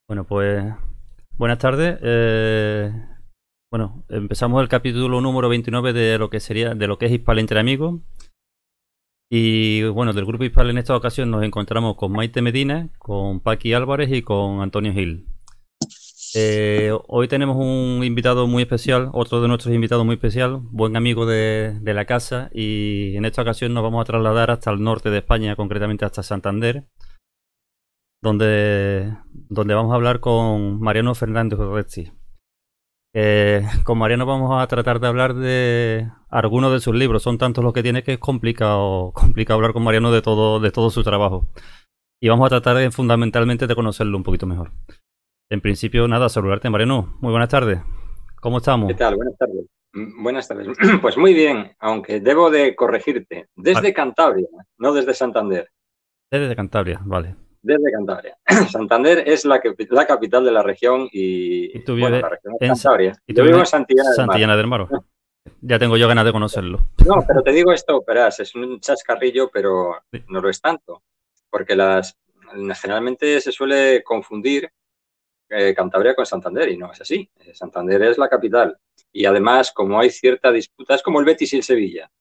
Bueno, pues buenas tardes. Bueno, empezamos el capítulo número 29 de lo que sería, de lo que es Hispal entre amigos. Y bueno, del grupo Hispal en esta ocasión nos encontramos con Maite Medina, con Paqui Álvarez y con Antonio Gil. Hoy tenemos un invitado muy especial, otro de nuestros invitados muy especial, buen amigo de la casa, y en esta ocasión nos vamos a trasladar hasta el norte de España, concretamente hasta Santander, donde vamos a hablar con Mariano Fernández Urresti. Con Mariano vamos a tratar de hablar de algunos de sus libros. Son tantos los que tiene que es complicado hablar con Mariano de todo su trabajo. Y vamos a tratar fundamentalmente de conocerlo un poquito mejor. En principio, nada, saludarte, Mariano. Muy buenas tardes. ¿Cómo ¿Qué estamos? tal? Buenas tardes. Buenas tardes. Pues muy bien, aunque debo de corregirte. Ah, Desde Cantabria, no desde Santander. desde Cantabria, vale. Desde Cantabria. Santander es la capital de la región ¿Y y, tú bueno, vives la región es Cantabria. y tú Yo vivo vives en en Santillana del Mar. Santillana del Mar? Ya tengo yo ganas de conocerlo. No, pero te digo esto, verás, es un chascarrillo, pero Sí. no lo es tanto. Porque generalmente se suele confundir Cantabria con Santander y no es así. Santander es la capital. Y además, como hay cierta disputa, es como el Betis y el Sevilla.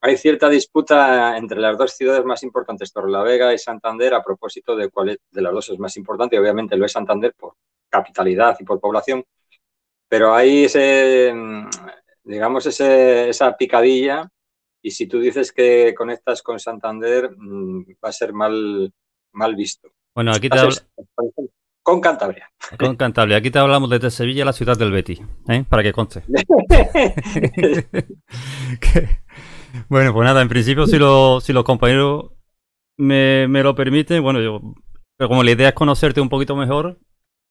Hay cierta disputa entre las dos ciudades más importantes, Torrelavega y Santander, a propósito de cuál de las dos es más importante. Obviamente lo es Santander por capitalidad y por población, pero hay digamos, esa picadilla, y si tú dices que conectas con Santander, va a ser mal visto. Bueno, aquí Va te a ser habla con Cantabria. con Cantabria. Aquí te hablamos desde Sevilla, la ciudad del Betis, ¿eh? Para que conste. Que- Bueno, pues nada, en principio si los compañeros me lo permiten, bueno, pero como la idea es conocerte un poquito mejor,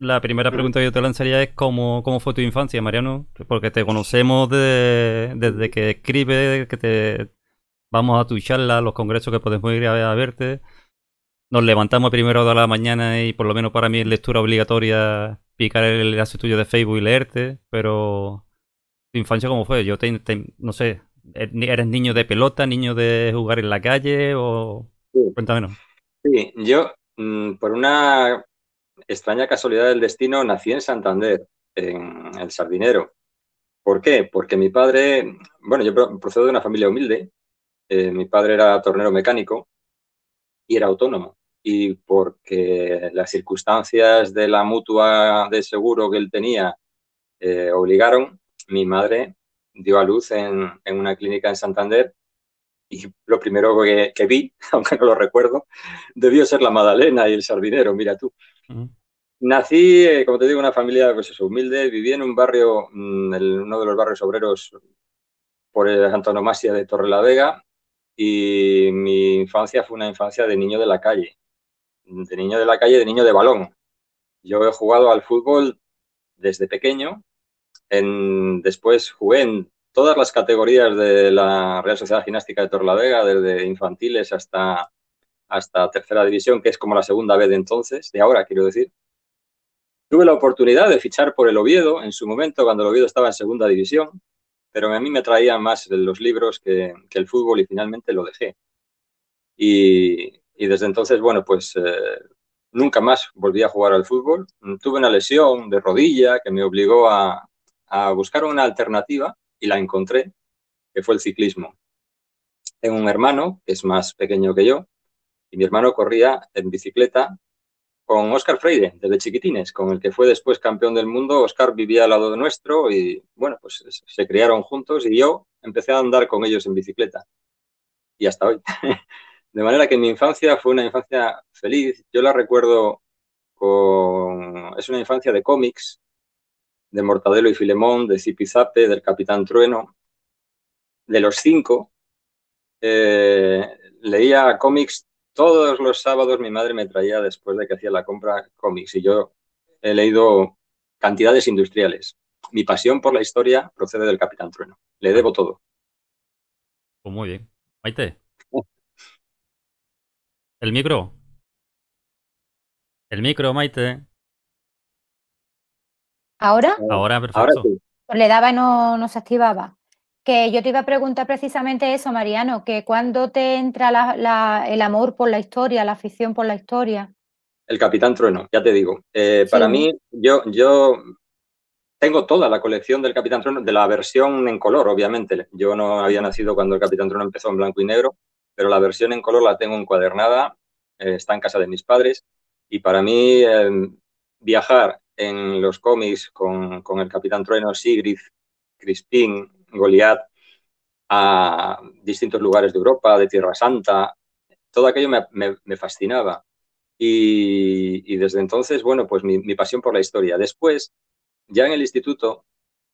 la primera pregunta que yo te lanzaría es cómo fue tu infancia, Mariano, porque te conocemos desde que escribes, que te vamos a tu charla, a los congresos que podemos ir a verte, nos levantamos a primera hora de la mañana y por lo menos para mí es lectura obligatoria picar el enlace tuyo de Facebook y leerte, pero tu infancia cómo fue, no sé, ¿eres niño de pelota, niño de jugar en la calle o Sí, cuéntamenos? sí. Yo, por una extraña casualidad del destino, nací en Santander, en El Sardinero. ¿Por qué? Porque mi padre, bueno, yo procedo de una familia humilde. Mi padre era tornero mecánico y era autónomo. Y porque las circunstancias de la mutua de seguro que él tenía obligaron, mi madre dio a luz en una clínica en Santander, y lo primero que vi, aunque no lo recuerdo, debió ser la Madalena y el Sardinero, mira tú. Ujú. Nací, como te digo, en una familia pues eso, humilde. Viví en un barrio, uno de los barrios obreros por antonomasia de Torrelavega, y mi infancia fue una infancia de niño de la calle, de niño de la calle, de niño de balón. Yo he jugado al fútbol desde pequeño. Después jugué en todas las categorías de la Real Sociedad Gimnástica de Torrelavega, desde infantiles hasta tercera división, que es como la segunda vez de entonces, de ahora quiero decir. Tuve la oportunidad de fichar por el Oviedo en su momento, cuando el Oviedo estaba en segunda división, pero a mí me traían más los libros que el fútbol, y finalmente lo dejé. Y desde entonces, bueno, pues nunca más volví a jugar al fútbol. Tuve una lesión de rodilla que me obligó a buscar una alternativa, y la encontré, que fue el ciclismo. Tengo un hermano que es más pequeño que yo, y mi hermano corría en bicicleta con Óscar Freire, desde chiquitines, con el que fue después campeón del mundo. Óscar vivía al lado de nuestro y, bueno, pues se criaron juntos, y yo empecé a andar con ellos en bicicleta y hasta hoy. De manera que mi infancia fue una infancia feliz. Yo la recuerdo Es una infancia de cómics, de Mortadelo y Filemón, de Zipizape, del Capitán Trueno, de los cinco. Leía cómics todos los sábados. Mi madre me traía, después de que hacía la compra, cómics, y yo he leído cantidades industriales. Mi pasión por la historia procede del Capitán Trueno. Le Ah, debo todo. pues muy bien. Maite, el micro, Maite. Ahora Ahora, Ahora perfecto. sí. pues le daba y no se activaba. Que yo te iba a preguntar precisamente eso, Mariano, que cuando te entra el amor por la historia, la afición por la historia. El Capitán Trueno, ya te digo. Para Sí. mí, yo tengo toda la colección del Capitán Trueno, de la versión en color, obviamente. Yo no había nacido cuando el Capitán Trueno empezó en blanco y negro, pero la versión en color la tengo encuadernada, está en casa de mis padres, y para mí viajar en los cómics con el Capitán Trueno, Sigrid, Crispin, Goliath, a distintos lugares de Europa, de Tierra Santa, todo aquello me fascinaba. Y desde entonces, bueno, pues mi pasión por la historia. Después, ya en el instituto,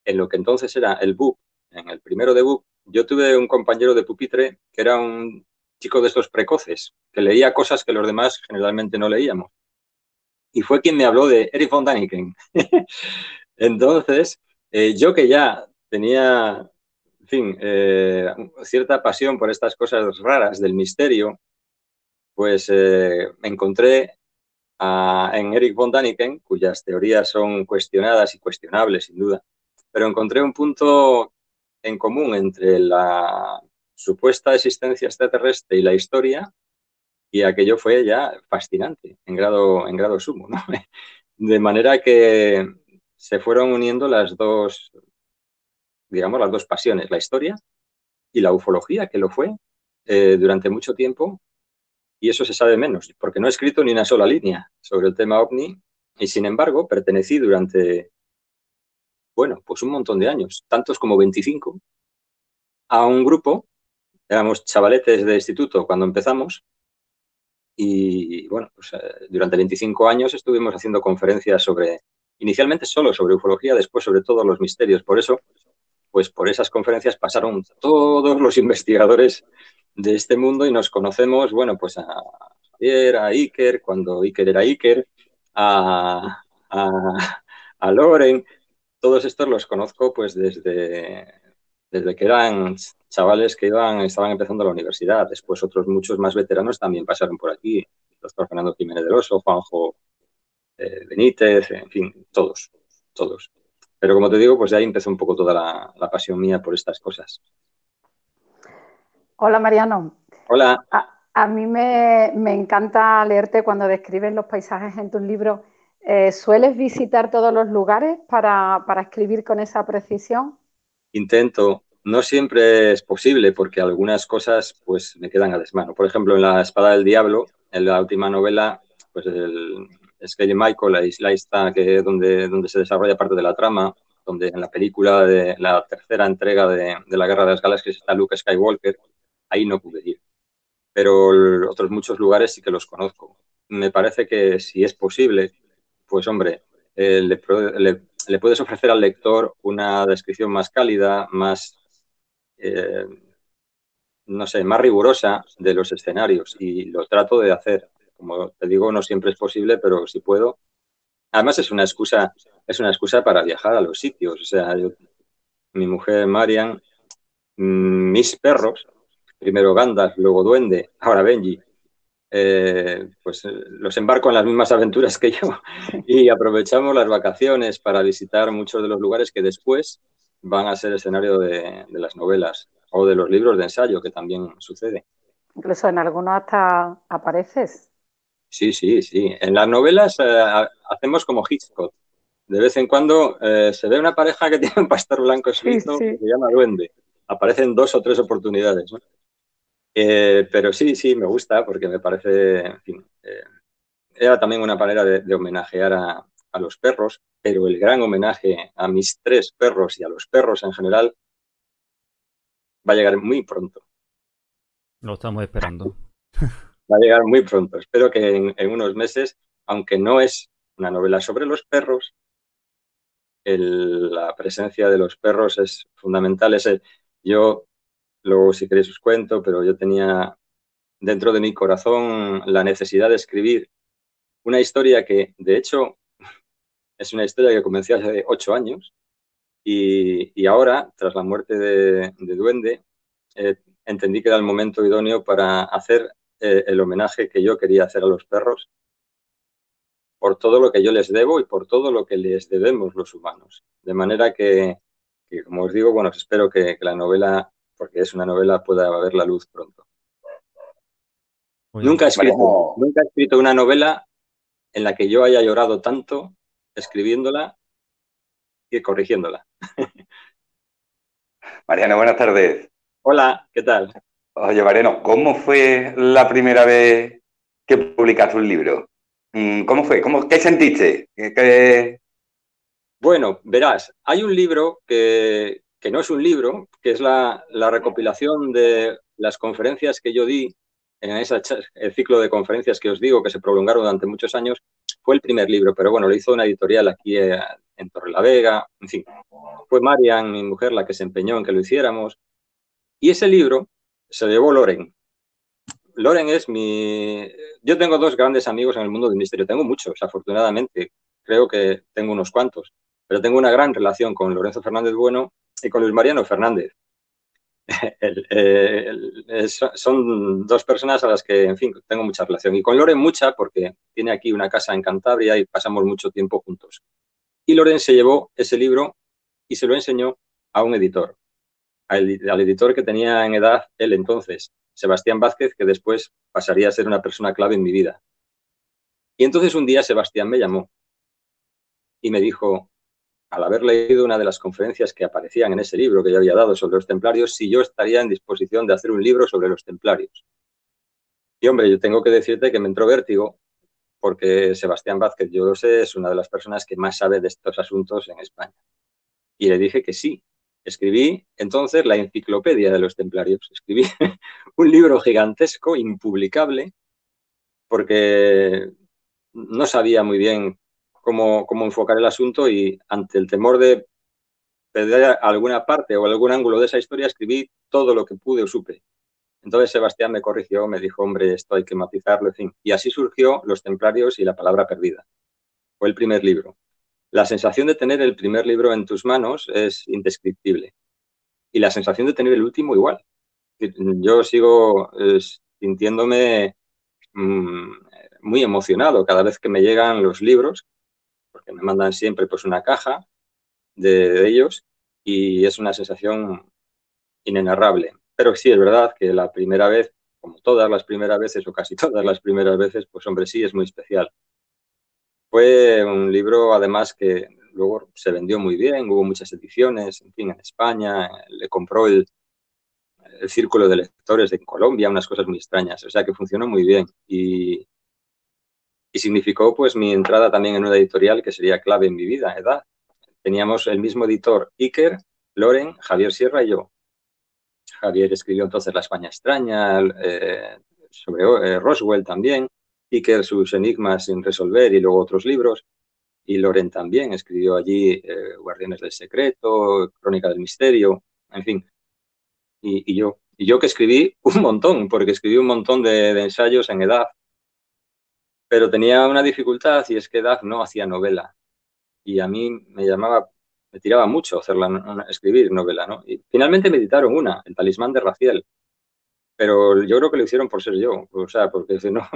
en lo que entonces era el BUP, en el primero de BUP, yo tuve un compañero de pupitre que era un chico de estos precoces, que leía cosas que los demás generalmente no leíamos. Y fue quien me habló de Eric von Däniken. Entonces, yo que ya tenía, en fin, cierta pasión por estas cosas raras del misterio, pues me encontré en Eric von Däniken, cuyas teorías son cuestionadas y cuestionables, sin duda, pero encontré un punto en común entre la supuesta existencia extraterrestre y la historia, y aquello fue ya fascinante, en grado sumo, ¿no? De manera que se fueron uniendo las dos, digamos, las dos pasiones, la historia y la ufología, que lo fue durante mucho tiempo, y eso se sabe menos, porque no he escrito ni una sola línea sobre el tema ovni, y sin embargo pertenecí durante, bueno, pues un montón de años, tantos como 25, a un grupo, éramos chavaletes de instituto cuando empezamos, y bueno, pues durante 25 años estuvimos haciendo conferencias sobre, inicialmente solo sobre ufología, después sobre todos los misterios. Por eso, pues por esas conferencias pasaron todos los investigadores de este mundo y nos conocemos, bueno, pues a Javier, a Iker, cuando Iker era Iker, a Loren, todos estos los conozco pues desde que eran chavales que estaban empezando la universidad. Después otros muchos más veteranos también pasaron por aquí. El doctor Fernando Jiménez del Oso, Juanjo Benítez, en fin, todos. Pero como te digo, pues de ahí empezó un poco toda la pasión mía por estas cosas. Hola Mariano. Hola. A mí me encanta leerte cuando describes los paisajes en tus libros. ¿Sueles visitar todos los lugares para escribir con esa precisión? Intento. No siempre es posible porque algunas cosas pues me quedan a desmano. Por ejemplo, en La Espada del Diablo, en la última novela, pues es Kelly Michael, la isla está donde se desarrolla parte de la trama, donde en la película de la tercera entrega de la Guerra de las Galaxias está Luke Skywalker, ahí no pude ir. Pero otros muchos lugares sí que los conozco. Me parece que si es posible, pues hombre, le puedes ofrecer al lector una descripción más cálida, más, eh, no sé, más rigurosa de los escenarios y lo trato de hacer. Como te digo, no siempre es posible, pero si puedo. Además es una excusa para viajar a los sitios. O sea, mi mujer Marian, mis perros, primero Gandalf, luego Duende, ahora Benji, pues los embarco en las mismas aventuras que yo y aprovechamos las vacaciones para visitar muchos de los lugares que después van a ser escenario de las novelas o de los libros de ensayo, que también sucede. Incluso en algunos hasta apareces. Sí. En las novelas hacemos como Hitchcock. De vez en cuando se ve una pareja que tiene un pastor blanco suizo que se llama Duende. Aparecen 2 o 3 oportunidades, ¿no? Pero sí, me gusta porque me parece, en fin, era también una manera de homenajear a los perros, pero el gran homenaje a mis 3 perros y a los perros en general va a llegar muy pronto. Lo estamos esperando. Va a llegar muy pronto. Espero que en unos meses, aunque no es una novela sobre los perros, la presencia de los perros es fundamental. Yo, luego si queréis os cuento, pero yo tenía dentro de mi corazón la necesidad de escribir una historia que, de hecho, es una historia que comencé hace 8 años y ahora, tras la muerte de Duende, entendí que era el momento idóneo para hacer el homenaje que yo quería hacer a los perros por todo lo que yo les debo y por todo lo que les debemos los humanos. De manera que como os digo, bueno, espero que la novela, porque es una novela, pueda ver la luz pronto. Nunca he escrito una novela en la que yo haya llorado tanto escribiéndola y corrigiéndola. Mariano, buenas tardes. Hola, ¿qué tal? Oye, Mariano, ¿cómo fue la primera vez que publicaste un libro? ¿Cómo fue? ¿Qué sentiste? Bueno, verás, hay un libro que no es un libro, que es la recopilación de las conferencias que yo di en el ciclo de conferencias que os digo, que se prolongaron durante muchos años. Fue el primer libro, pero bueno, lo hizo una editorial aquí en Torrelavega. En fin, fue Marian, mi mujer, la que se empeñó en que lo hiciéramos. Y ese libro se lo llevó Loren. Loren es mi... Yo tengo dos grandes amigos en el mundo del misterio. Tengo muchos, afortunadamente. Creo que tengo unos cuantos. Pero tengo una gran relación con Lorenzo Fernández Bueno y con Luis Mariano Fernández. Son dos personas a las que, en fin, tengo mucha relación. Y con Loren mucha porque tiene aquí una casa en Cantabria y pasamos mucho tiempo juntos. Y Loren se llevó ese libro y se lo enseñó a un editor, al editor que tenía en edad él entonces, Sebastián Vázquez, que después pasaría a ser una persona clave en mi vida. Y entonces un día Sebastián me llamó y me dijo, al haber leído una de las conferencias que aparecían en ese libro que yo había dado sobre los templarios, si yo estaría en disposición de hacer un libro sobre los templarios. Y hombre, yo tengo que decirte que me entró vértigo, porque Sebastián Vázquez, yo lo sé, es una de las personas que más sabe de estos asuntos en España. Y le dije que sí. Escribí entonces la enciclopedia de los templarios. Escribí un libro gigantesco, impublicable, porque no sabía muy bien cómo enfocar el asunto y ante el temor de perder alguna parte o algún ángulo de esa historia, escribí todo lo que pude o supe. Entonces Sebastián me corrigió, me dijo, hombre, esto hay que matizarlo, en fin. Y así surgió Los Templarios y la palabra perdida. Fue el primer libro. La sensación de tener el primer libro en tus manos es indescriptible. Y la sensación de tener el último igual. Yo sigo sintiéndome muy emocionado cada vez que me llegan los libros, porque me mandan siempre pues una caja de ellos y es una sensación inenarrable. Pero sí, es verdad que la primera vez, como todas las primeras veces o casi todas las primeras veces, pues hombre, sí, es muy especial. Fue un libro, además, que luego se vendió muy bien, hubo muchas ediciones, en fin, en España, le compró el círculo de lectores de Colombia, unas cosas muy extrañas, o sea que funcionó muy bien y significó pues mi entrada también en una editorial que sería clave en mi vida, edad. Teníamos el mismo editor, Iker, Loren, Javier Sierra y yo. Javier escribió entonces La España extraña, sobre Roswell también, Iker sus enigmas sin resolver y luego otros libros, y Loren también escribió allí Guardianes del Secreto, Crónica del Misterio, en fin, y yo que escribí un montón, porque escribí un montón de ensayos en edad, pero tenía una dificultad y es que edad no hacía novela, y a mí me tiraba mucho escribir novela, ¿no? Y finalmente me editaron una, El Talismán de Raciel, pero yo creo que lo hicieron por ser yo, o sea, porque si no,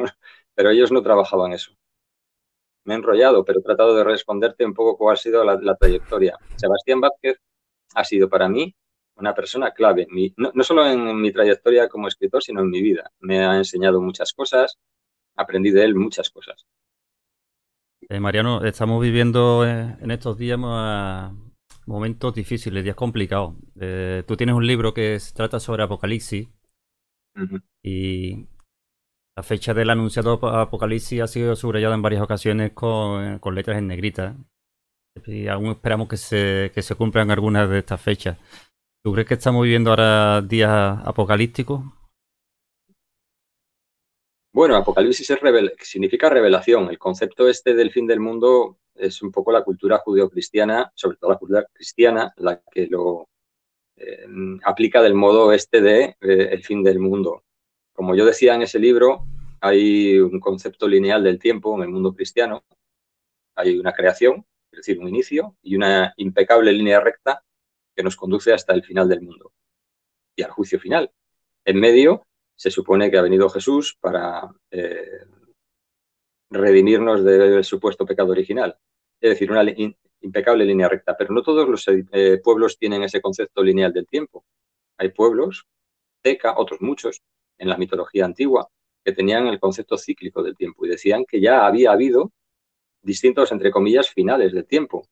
pero ellos no trabajaban eso. Me he enrollado, pero he tratado de responderte un poco cuál ha sido la trayectoria. Sebastián Vázquez ha sido para mí una persona clave, no solo en mi trayectoria como escritor, sino en mi vida. Me ha enseñado muchas cosas, aprendí de él muchas cosas. Mariano, estamos viviendo en estos días momentos difíciles, días complicados. Tú tienes un libro que se trata sobre Apocalipsis y la fecha del anunciado Apocalipsis ha sido subrayada en varias ocasiones con letras en negrita. Y aún esperamos que se cumplan algunas de estas fechas. ¿Tú crees que estamos viviendo ahora días apocalípticos? Bueno, Apocalipsis significa revelación. El concepto este del fin del mundo es un poco la cultura judeocristiana, sobre todo la cultura cristiana, la que lo aplica del modo este de el fin del mundo. Como yo decía en ese libro, hay un concepto lineal del tiempo en el mundo cristiano. Hay una creación, es decir, un inicio, y una impecable línea recta que nos conduce hasta el final del mundo y al juicio final. En medio se supone que ha venido Jesús para redimirnos del supuesto pecado original. Es decir, una impecable línea recta. Pero no todos los pueblos tienen ese concepto lineal del tiempo. Hay pueblos, Teca, otros muchos, en la mitología antigua, que tenían el concepto cíclico del tiempo y decían que ya había habido distintos, entre comillas, finales del tiempo,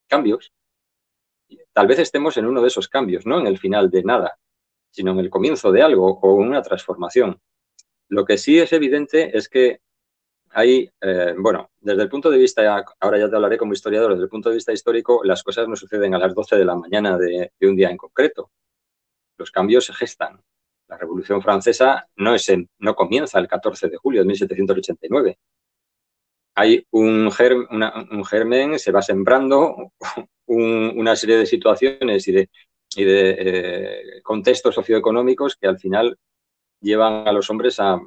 cambios. Tal vez estemos en uno de esos cambios, no en el final de nada, sino en el comienzo de algo o en una transformación. Lo que sí es evidente es que hay, bueno, desde el punto de vista, ahora ya te hablaré como historiador, desde el punto de vista histórico, las cosas no suceden a las 12 de la mañana de un día en concreto. Los cambios se gestan. La Revolución Francesa no comienza el 14 de julio de 1789. Hay un germen, se va sembrando una serie de situaciones y de contextos socioeconómicos que al final llevan a los hombres a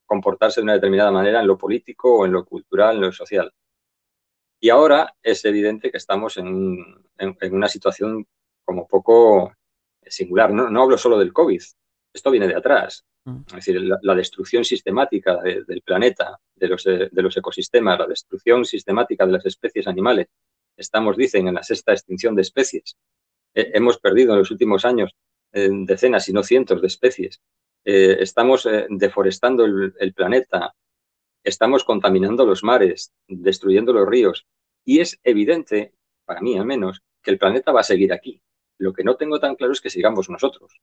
comportarse de una determinada manera en lo político o en lo cultural, en lo social. Y ahora es evidente que estamos en una situación como poco singular. No hablo solo del COVID, esto viene de atrás. Es decir, la destrucción sistemática del planeta, de los ecosistemas, la destrucción sistemática de las especies animales. Estamos, dicen, en la 6ª extinción de especies. Hemos perdido en los últimos años decenas, si no cientos de especies. Estamos deforestando el planeta, estamos contaminando los mares, destruyendo los ríos. Y es evidente, para mí al menos, que el planeta va a seguir aquí. Lo que no tengo tan claro es que sigamos nosotros,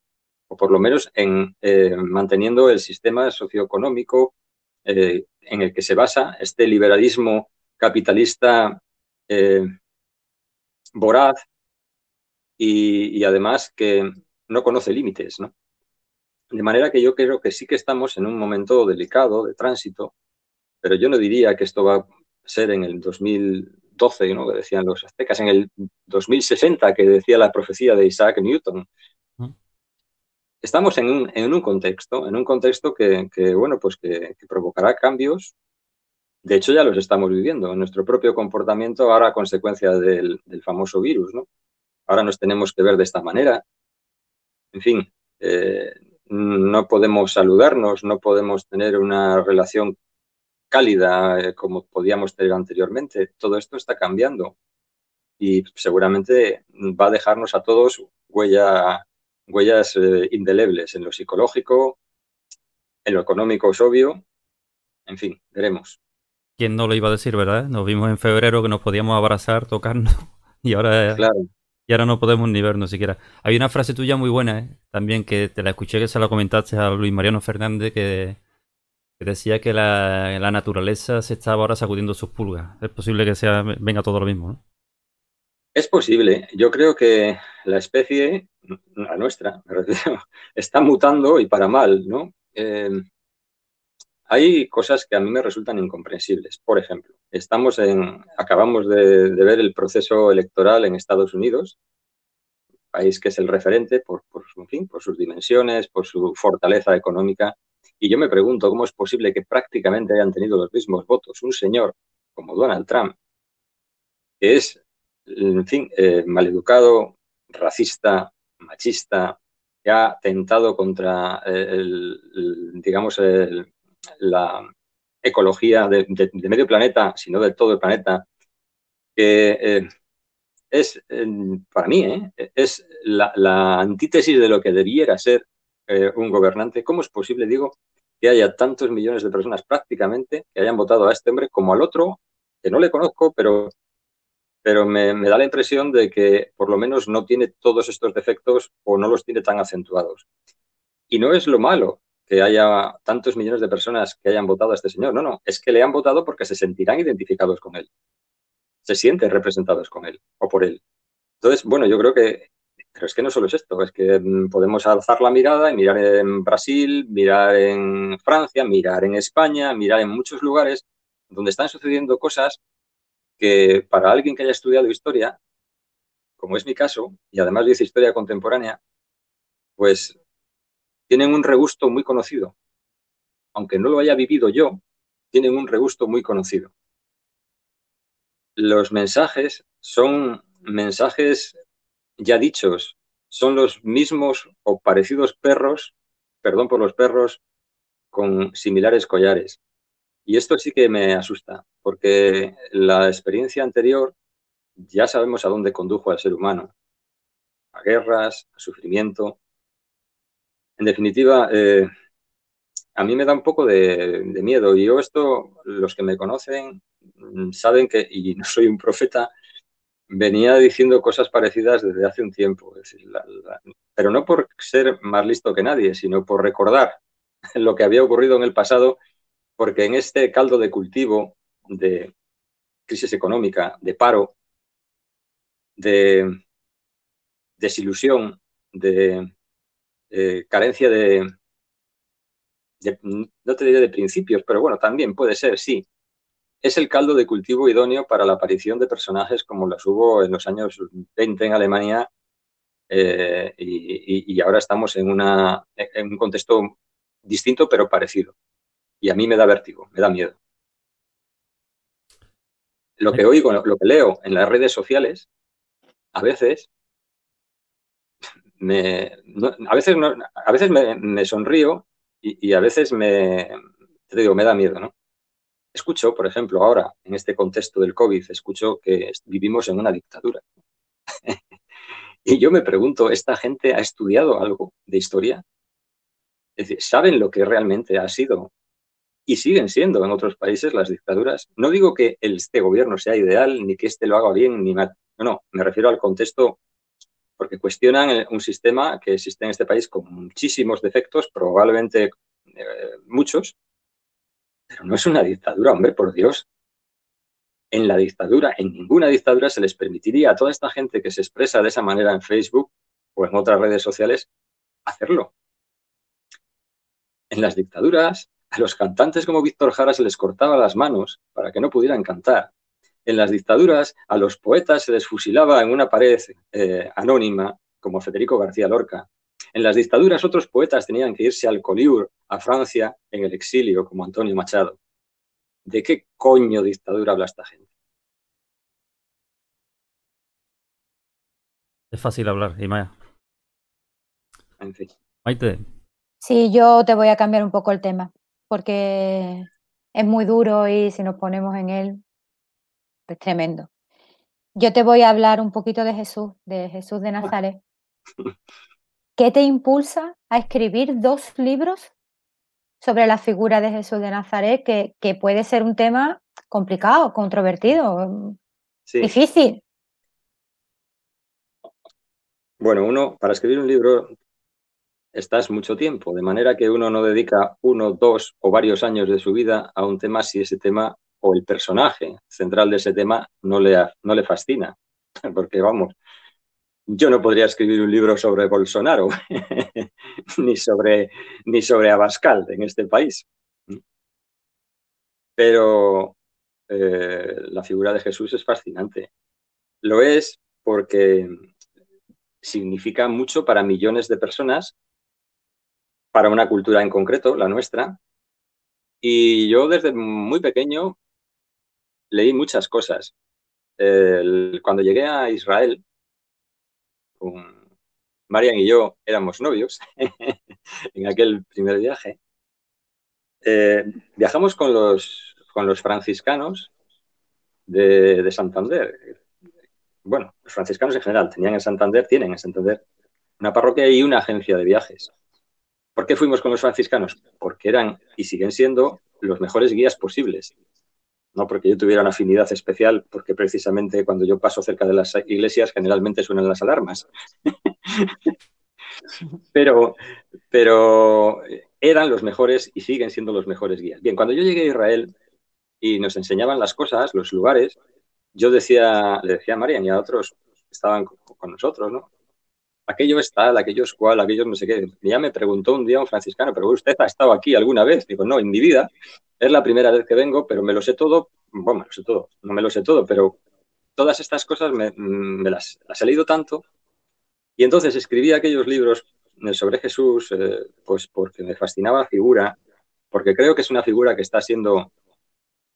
o por lo menos manteniendo el sistema socioeconómico en el que se basa este liberalismo capitalista voraz y además que no conoce límites, ¿no? De manera que yo creo que sí que estamos en un momento delicado de tránsito, pero yo no diría que esto va a ser en el 2012, ¿no?, que decían los aztecas, en el 2060, que decía la profecía de Isaac Newton. Estamos en un contexto que bueno, pues que provocará cambios. De hecho, ya los estamos viviendo en nuestro propio comportamiento ahora a consecuencia del famoso virus, ¿no? Ahora nos tenemos que ver de esta manera. En fin, no podemos saludarnos, no podemos tener una relación cálida como podíamos tener anteriormente. Todo esto está cambiando y seguramente va a dejarnos a todos huellas indelebles en lo psicológico, en lo económico es obvio. En fin, veremos. ¿Quién no lo iba a decir, verdad? Nos vimos en febrero que nos podíamos abrazar, tocarnos y ahora Claro. no podemos ni vernos siquiera. Hay una frase tuya muy buena, también, que te la escuché, que se la comentaste a Luis Mariano Fernández, que decía que la naturaleza se estaba ahora sacudiendo sus pulgas. Es posible que venga todo lo mismo, ¿no? Es posible. Yo creo que la especie, la nuestra, me refiero, está mutando y para mal, ¿no? Hay cosas que a mí me resultan incomprensibles. Por ejemplo, acabamos de ver el proceso electoral en Estados Unidos, país que es el referente en fin, por sus dimensiones, por su fortaleza económica. Y yo me pregunto cómo es posible que prácticamente hayan tenido los mismos votos un señor como Donald Trump, que es, en fin, maleducado, racista, machista, que ha tentado contra digamos, la ecología de medio planeta, sino de todo el planeta, que es, para mí, es la antítesis de lo que debiera ser un gobernante. ¿Cómo es posible, digo, que haya tantos millones de personas prácticamente que hayan votado a este hombre como al otro, que no le conozco, pero me da la impresión de que por lo menos no tiene todos estos defectos o no los tiene tan acentuados? Y no es lo malo que haya tantos millones de personas que hayan votado a este señor. No, es que le han votado porque se sentirán identificados con él, se sienten representados con él o por él. Entonces, bueno, yo creo que, pero es que no solo es esto, es que podemos alzar la mirada y mirar en Brasil, mirar en Francia, mirar en España, mirar en muchos lugares donde están sucediendo cosas que para alguien que haya estudiado historia, como es mi caso, y además dice historia contemporánea, pues tienen un regusto muy conocido. Aunque no lo haya vivido yo, tienen un regusto muy conocido. Los mensajes son mensajes ya dichos, son los mismos o parecidos perros, perdón por los perros, con similares collares. Y esto sí que me asusta, porque la experiencia anterior ya sabemos a dónde condujo al ser humano: a guerras, a sufrimiento. En definitiva, a mí me da un poco de miedo. Y yo esto, los que me conocen, saben que, y no soy un profeta, venía diciendo cosas parecidas desde hace un tiempo. Es decir, pero no por ser más listo que nadie, sino por recordar lo que había ocurrido en el pasado, porque en este caldo de cultivo de crisis económica, de paro, de desilusión, de carencia no te diré de principios, pero bueno, también puede ser, sí. Es el caldo de cultivo idóneo para la aparición de personajes como las hubo en los años 20 en Alemania, y ahora estamos en un contexto distinto pero parecido. Y a mí me da vértigo, me da miedo. Lo que oigo, lo que leo en las redes sociales, a veces a veces me sonrío y a veces te digo, me da miedo, ¿no? Escucho, por ejemplo, ahora, en este contexto del COVID, escucho que vivimos en una dictadura. Y yo me pregunto, ¿esta gente ha estudiado algo de historia? Es decir, ¿saben lo que realmente ha sido y siguen siendo en otros países las dictaduras? No digo que este gobierno sea ideal, ni que este lo haga bien, ni mal. No, me refiero al contexto, porque cuestionan un sistema que existe en este país con muchísimos defectos, probablemente muchos, pero no es una dictadura, hombre, por Dios. En la dictadura, en ninguna dictadura se les permitiría a toda esta gente que se expresa de esa manera en Facebook o en otras redes sociales hacerlo. En las dictaduras, a los cantantes como Víctor Jara se les cortaba las manos para que no pudieran cantar. En las dictaduras, a los poetas se les fusilaba en una pared anónima, como Federico García Lorca. En las dictaduras, otros poetas tenían que irse al Collioure, a Francia, en el exilio, como Antonio Machado. ¿De qué coño dictadura habla esta gente? Es fácil hablar, Imaya. En fin. Maite. Sí, yo te voy a cambiar un poco el tema, porque es muy duro y si nos ponemos en él, es tremendo. Yo te voy a hablar un poquito de Jesús de Nazaret. ¿Qué te impulsa a escribir 2 libros sobre la figura de Jesús de Nazaret, que puede ser un tema complicado, controvertido, Sí. difícil? Bueno, uno, para escribir un libro estás mucho tiempo, de manera que uno no dedica 1, 2 o varios años de su vida a un tema si ese tema o el personaje central de ese tema no le fascina. Porque, vamos, yo no podría escribir un libro sobre Bolsonaro ni sobre Abascal en este país. Pero la figura de Jesús es fascinante. Lo es porque significa mucho para millones de personas, para una cultura en concreto, la nuestra. Y yo desde muy pequeño leí muchas cosas. Cuando llegué a Israel, con Marian y yo éramos novios en aquel primer viaje. Viajamos con los franciscanos de Santander. Bueno, los franciscanos en general tienen en Santander una parroquia y una agencia de viajes. ¿Por qué fuimos con los franciscanos? Porque eran y siguen siendo los mejores guías posibles. No porque yo tuviera una afinidad especial, porque precisamente cuando yo paso cerca de las iglesias generalmente suenan las alarmas. pero eran los mejores y siguen siendo los mejores guías. Bien, cuando yo llegué a Israel y nos enseñaban las cosas, los lugares, yo le decía a Marian y a otros que estaban con nosotros, ¿no? Aquello es tal, aquello es cual, aquello no sé qué. Y ya me preguntó un día un franciscano, ¿pero usted ha estado aquí alguna vez? Digo, no, en mi vida. Es la primera vez que vengo, pero me lo sé todo. Bueno, me lo sé todo. No me lo sé todo, pero todas estas cosas me las he leído tanto. Y entonces escribí aquellos libros sobre Jesús, pues porque me fascinaba la figura, porque creo que es una figura que está siendo,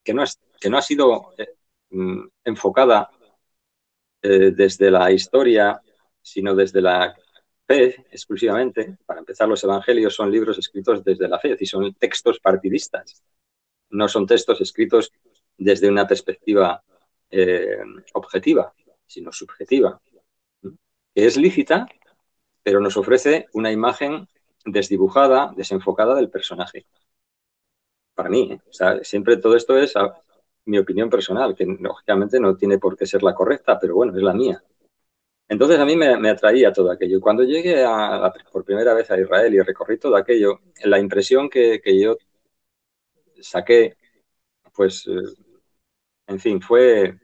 que no ha sido enfocada desde la historia, sino desde la fe exclusivamente. Para empezar, los evangelios son libros escritos desde la fe, y son textos partidistas. No son textos escritos desde una perspectiva objetiva, sino subjetiva, que es lícita, pero nos ofrece una imagen desdibujada, desenfocada del personaje. Para mí, o sea, siempre todo esto es mi opinión personal, que lógicamente no tiene por qué ser la correcta, pero bueno, es la mía. Entonces a mí me atraía todo aquello. Cuando llegué por primera vez a Israel y recorrí todo aquello, la impresión que yo saqué, pues, en fin, fue,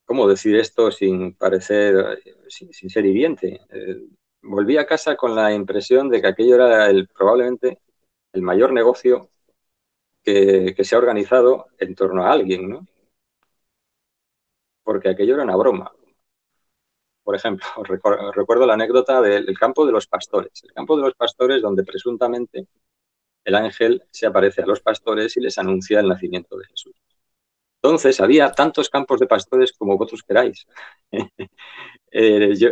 ¿cómo decir esto sin parecer, sin ser hiriente? Volví a casa con la impresión de que aquello era probablemente el mayor negocio que se ha organizado en torno a alguien, ¿no? Porque aquello era una broma. Por ejemplo, recuerdo la anécdota del campo de los pastores. El campo de los pastores donde presuntamente el ángel se aparece a los pastores y les anuncia el nacimiento de Jesús. Entonces, había tantos campos de pastores como vosotros queráis.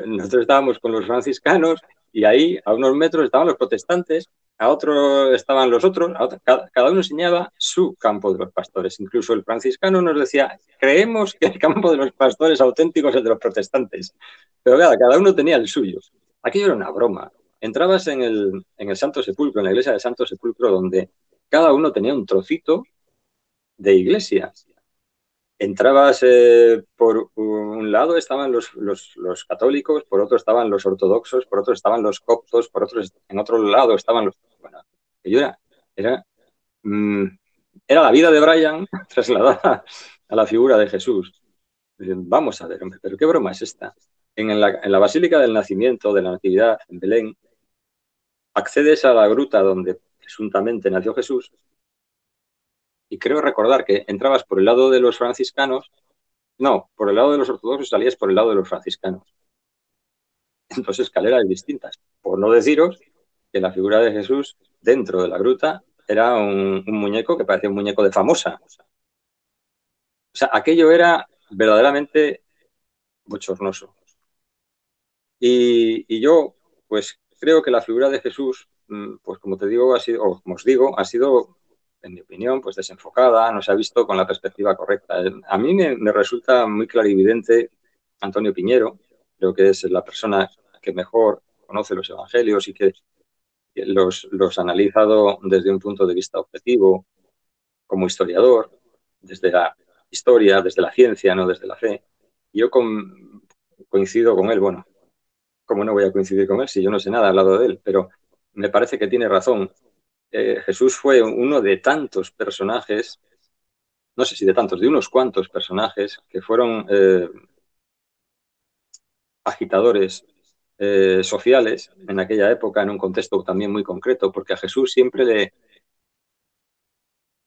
Nosotros estábamos con los franciscanos y ahí, a unos metros, estaban los protestantes, a otros estaban los otros, cada uno enseñaba su campo de los pastores. Incluso el franciscano nos decía, creemos que el campo de los pastores auténticos es el de los protestantes. Pero claro, cada uno tenía el suyo. Aquello era una broma. Entrabas en el Santo Sepulcro, en la iglesia del Santo Sepulcro, donde cada uno tenía un trocito de iglesia. Entrabas por un lado estaban los católicos, por otro estaban los ortodoxos, por otro estaban los coptos, en otro lado estaban los... Bueno, yo era, mm, era la vida de Brian trasladada a la figura de Jesús. Vamos a ver, hombre, pero qué broma es esta. En la Basílica del Nacimiento, de la Natividad, en Belén, accedes a la gruta donde presuntamente nació Jesús y creo recordar que entrabas por el lado de los franciscanos. No, por el lado de los ortodoxos salías por el lado de los franciscanos. Dos escaleras distintas. Por no deciros que la figura de Jesús dentro de la gruta era un muñeco que parecía un muñeco de Famosa. O sea, aquello era verdaderamente bochornoso. Y yo, pues creo que la figura de Jesús, pues como te digo, o como os digo, ha sido, en mi opinión, pues desenfocada, no se ha visto con la perspectiva correcta. A mí me resulta muy clarividente Antonio Piñero, creo que es la persona que mejor conoce los evangelios y que los ha analizado desde un punto de vista objetivo, como historiador, desde la historia, desde la ciencia, no desde la fe. Yo coincido con él, bueno, ¿cómo no voy a coincidir con él si yo no sé nada al lado de él? Pero me parece que tiene razón. Jesús fue uno de tantos personajes, no sé si de tantos, de unos cuantos personajes que fueron agitadores sociales en aquella época, en un contexto también muy concreto, porque a Jesús siempre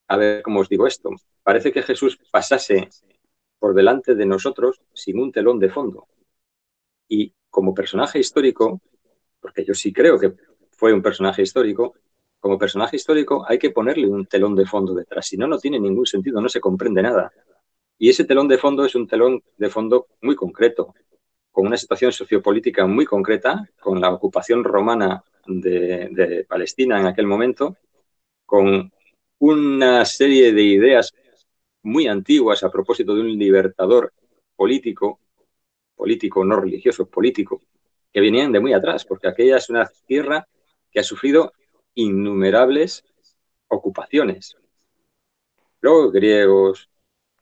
a ver cómo os digo esto, parece que Jesús pasase por delante de nosotros sin un telón de fondo. Y como personaje histórico, porque yo sí creo que fue un personaje histórico, como personaje histórico hay que ponerle un telón de fondo detrás, si no, no tiene ningún sentido, no se comprende nada. Y ese telón de fondo es un telón de fondo muy concreto, con una situación sociopolítica muy concreta, con la ocupación romana de Palestina en aquel momento, con una serie de ideas muy antiguas a propósito de un libertador político, no religioso, político, que venían de muy atrás, porque aquella es una tierra que ha sufrido innumerables ocupaciones. Los griegos,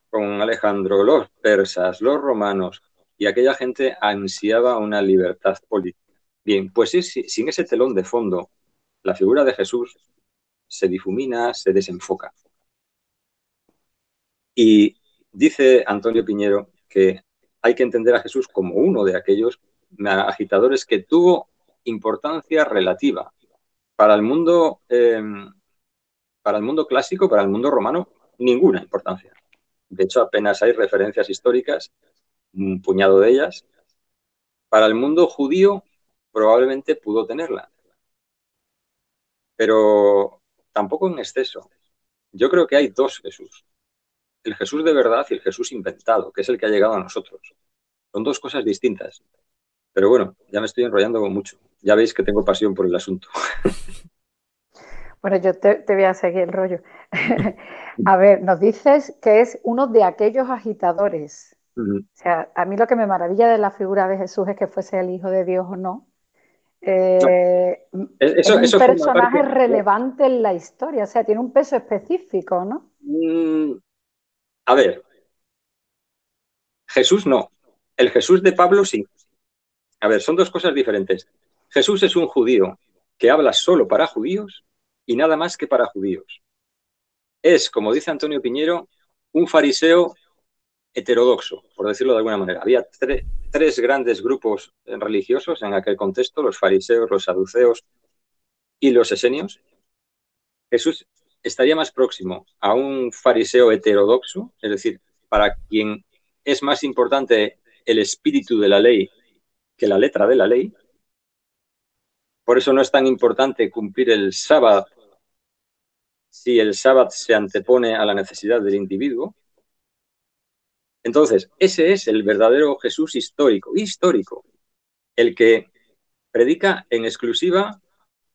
con Alejandro, los persas, los romanos, y aquella gente ansiaba una libertad política. Bien, pues sin ese telón de fondo, la figura de Jesús se difumina, se desenfoca. Y dice Antonio Piñero que hay que entender a Jesús como uno de aquellos agitadores que tuvo importancia relativa para el mundo clásico, para el mundo romano, ninguna importancia. De hecho, apenas hay referencias históricas, un puñado de ellas. Para el mundo judío probablemente pudo tenerla, pero tampoco en exceso. Yo creo que hay dos Jesús. El Jesús de verdad y el Jesús inventado, que es el que ha llegado a nosotros. Son dos cosas distintas. Pero bueno, ya me estoy enrollando mucho. Ya veis que tengo pasión por el asunto. Bueno, yo te voy a seguir el rollo. A ver, nos dices que es uno de aquellos agitadores. O sea, a mí lo que me maravilla de la figura de Jesús es que fuese el Hijo de Dios o no. Es un personaje relevante en la historia, o sea, tiene un peso específico, ¿no? A ver, Jesús no. El Jesús de Pablo sí. A ver, son dos cosas diferentes. Jesús es un judío que habla solo para judíos y nada más que para judíos. Es, como dice Antonio Piñero, un fariseo heterodoxo, por decirlo de alguna manera. Había tres grandes grupos religiosos en aquel contexto, los fariseos, los saduceos y los esenios. Jesús estaría más próximo a un fariseo heterodoxo, es decir, para quien es más importante el espíritu de la ley que la letra de la ley. Por eso no es tan importante cumplir el sábado si el sábado se antepone a la necesidad del individuo. Entonces, ese es el verdadero Jesús histórico, el que predica en exclusiva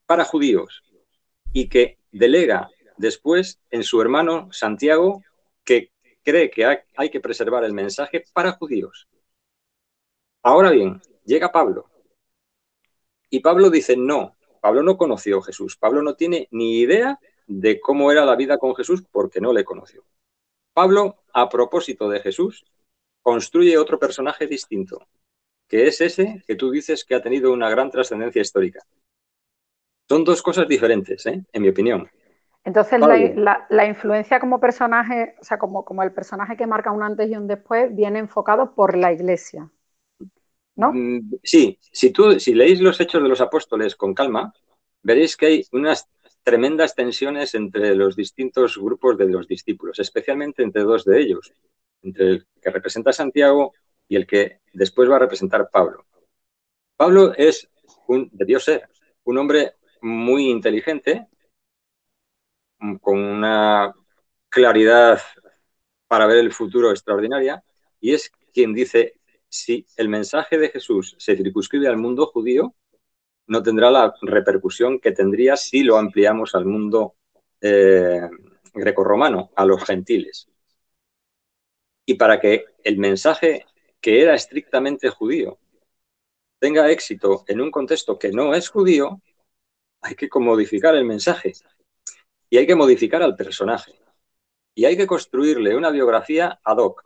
para judíos y que delega después en su hermano Santiago, que cree que hay que preservar el mensaje para judíos. Ahora bien, llega Pablo y Pablo dice no, Pablo no conoció a Jesús, Pablo no tiene ni idea de cómo era la vida con Jesús porque no le conoció. Pablo, a propósito de Jesús, construye otro personaje distinto, que es ese que tú dices que ha tenido una gran trascendencia histórica. Son dos cosas diferentes, en mi opinión. Entonces, la influencia como personaje, o sea, como el personaje que marca un antes y un después, viene enfocado por la Iglesia, ¿no? Sí, si leéis los Hechos de los Apóstoles con calma, veréis que hay unas tremendas tensiones entre los distintos grupos de los discípulos, especialmente entre dos de ellos, entre el que representa a Santiago y el que después va a representar Pablo. Pablo debió ser un hombre muy inteligente, con una claridad para ver el futuro extraordinaria, y es quien dice, si el mensaje de Jesús se circunscribe al mundo judío, no tendrá la repercusión que tendría si lo ampliamos al mundo grecorromano, a los gentiles. Y para que el mensaje que era estrictamente judío tenga éxito en un contexto que no es judío, hay que modificar el mensaje y hay que modificar al personaje y hay que construirle una biografía ad hoc.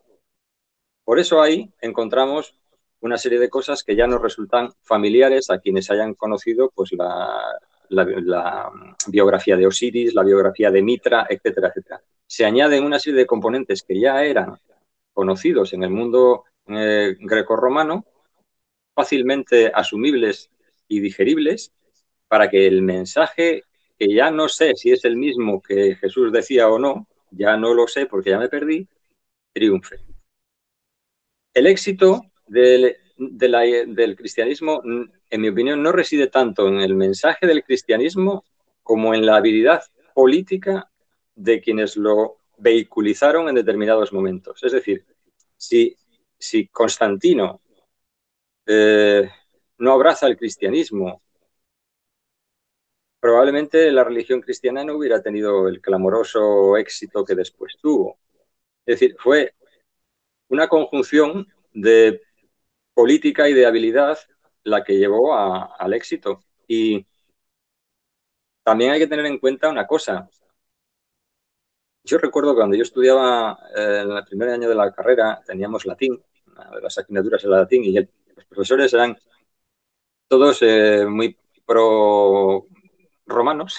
Por eso ahí encontramos una serie de cosas que ya nos resultan familiares a quienes hayan conocido pues, la biografía de Osiris, la biografía de Mitra, etcétera, etcétera. Se añaden una serie de componentes que ya eran conocidos en el mundo grecorromano, fácilmente asumibles y digeribles, para que el mensaje, que ya no sé si es el mismo que Jesús decía o no, ya no lo sé porque ya me perdí, triunfe. El éxito del cristianismo, en mi opinión, no reside tanto en el mensaje del cristianismo como en la habilidad política de quienes lo vehiculizaron en determinados momentos. Es decir, si Constantino no abraza el cristianismo, probablemente la religión cristiana no hubiera tenido el clamoroso éxito que después tuvo. Es decir, fue una conjunción de política y de habilidad la que llevó al éxito. Y también hay que tener en cuenta una cosa. Yo recuerdo cuando yo estudiaba en el primer año de la carrera, teníamos latín, una de las asignaturas era latín, y los profesores eran todos muy pro romanos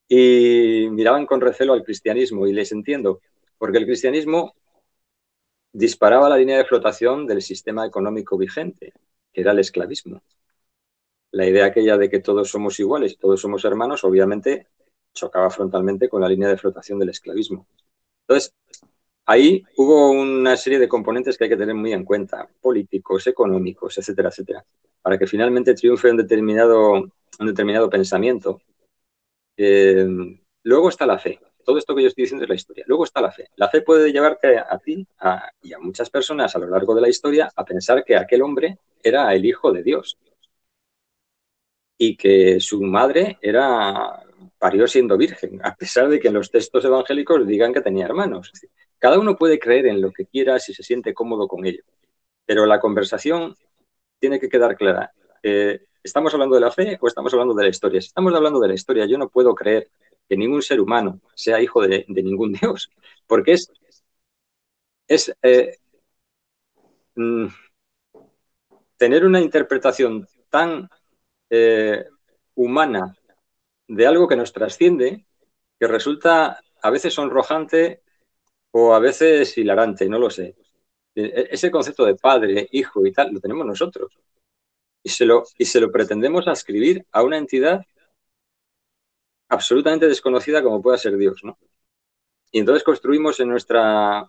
y miraban con recelo al cristianismo, y les entiendo, porque el cristianismo disparaba la línea de flotación del sistema económico vigente, que era el esclavismo. La idea aquella de que todos somos iguales, todos somos hermanos, obviamente chocaba frontalmente con la línea de flotación del esclavismo. Entonces, ahí hubo una serie de componentes que hay que tener muy en cuenta, políticos, económicos, etcétera, etcétera, para que finalmente triunfe un determinado pensamiento. Luego está la fe. Todo esto que yo estoy diciendo es la historia. Luego está la fe. La fe puede llevarte a ti y a muchas personas a lo largo de la historia a pensar que aquel hombre era el hijo de Dios y que su madre parió siendo virgen, a pesar de que en los textos evangélicos digan que tenía hermanos. Cada uno puede creer en lo que quiera si se siente cómodo con ello, pero la conversación tiene que quedar clara. ¿Estamos hablando de la fe o estamos hablando de la historia? Si estamos hablando de la historia, yo no puedo creer que ningún ser humano sea hijo de ningún Dios, porque es tener una interpretación tan humana de algo que nos trasciende, que resulta a veces sonrojante o a veces hilarante, no lo sé. Ese concepto de padre, hijo y tal, lo tenemos nosotros. Y se lo pretendemos ascribir a una entidad absolutamente desconocida como pueda ser Dios, ¿no? Y entonces construimos en nuestra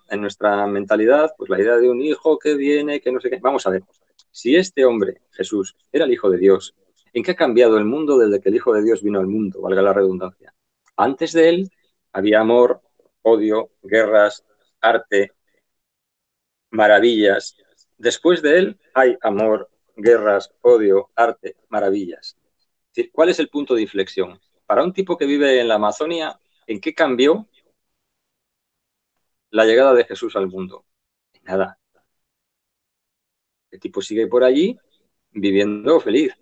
mentalidad pues la idea de un hijo que viene, que no sé qué. Vamos a ver, si este hombre, Jesús, era el Hijo de Dios, ¿en qué ha cambiado el mundo desde que el Hijo de Dios vino al mundo? Valga la redundancia. Antes de él había amor, odio, guerras, arte, maravillas. Después de él hay amor, guerras, odio, arte, maravillas. Es decir, ¿cuál es el punto de inflexión? Para un tipo que vive en la Amazonia, ¿en qué cambió la llegada de Jesús al mundo? Nada. El tipo sigue por allí viviendo feliz.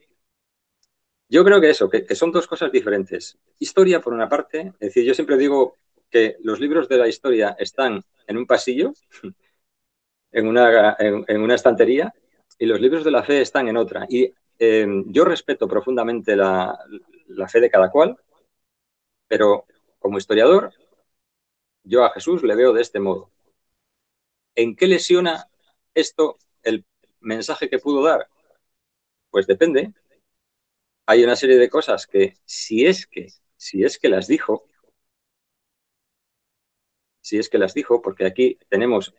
Yo creo que eso, que son dos cosas diferentes. Historia, por una parte, es decir, yo siempre digo que los libros de la historia están en un pasillo, en una estantería, y los libros de la fe están en otra. Y yo respeto profundamente la fe de cada cual, pero como historiador, yo a Jesús le veo de este modo. ¿En qué lesiona esto el mensaje que pudo dar? Pues depende. Hay una serie de cosas que, si es que las dijo, porque aquí tenemos,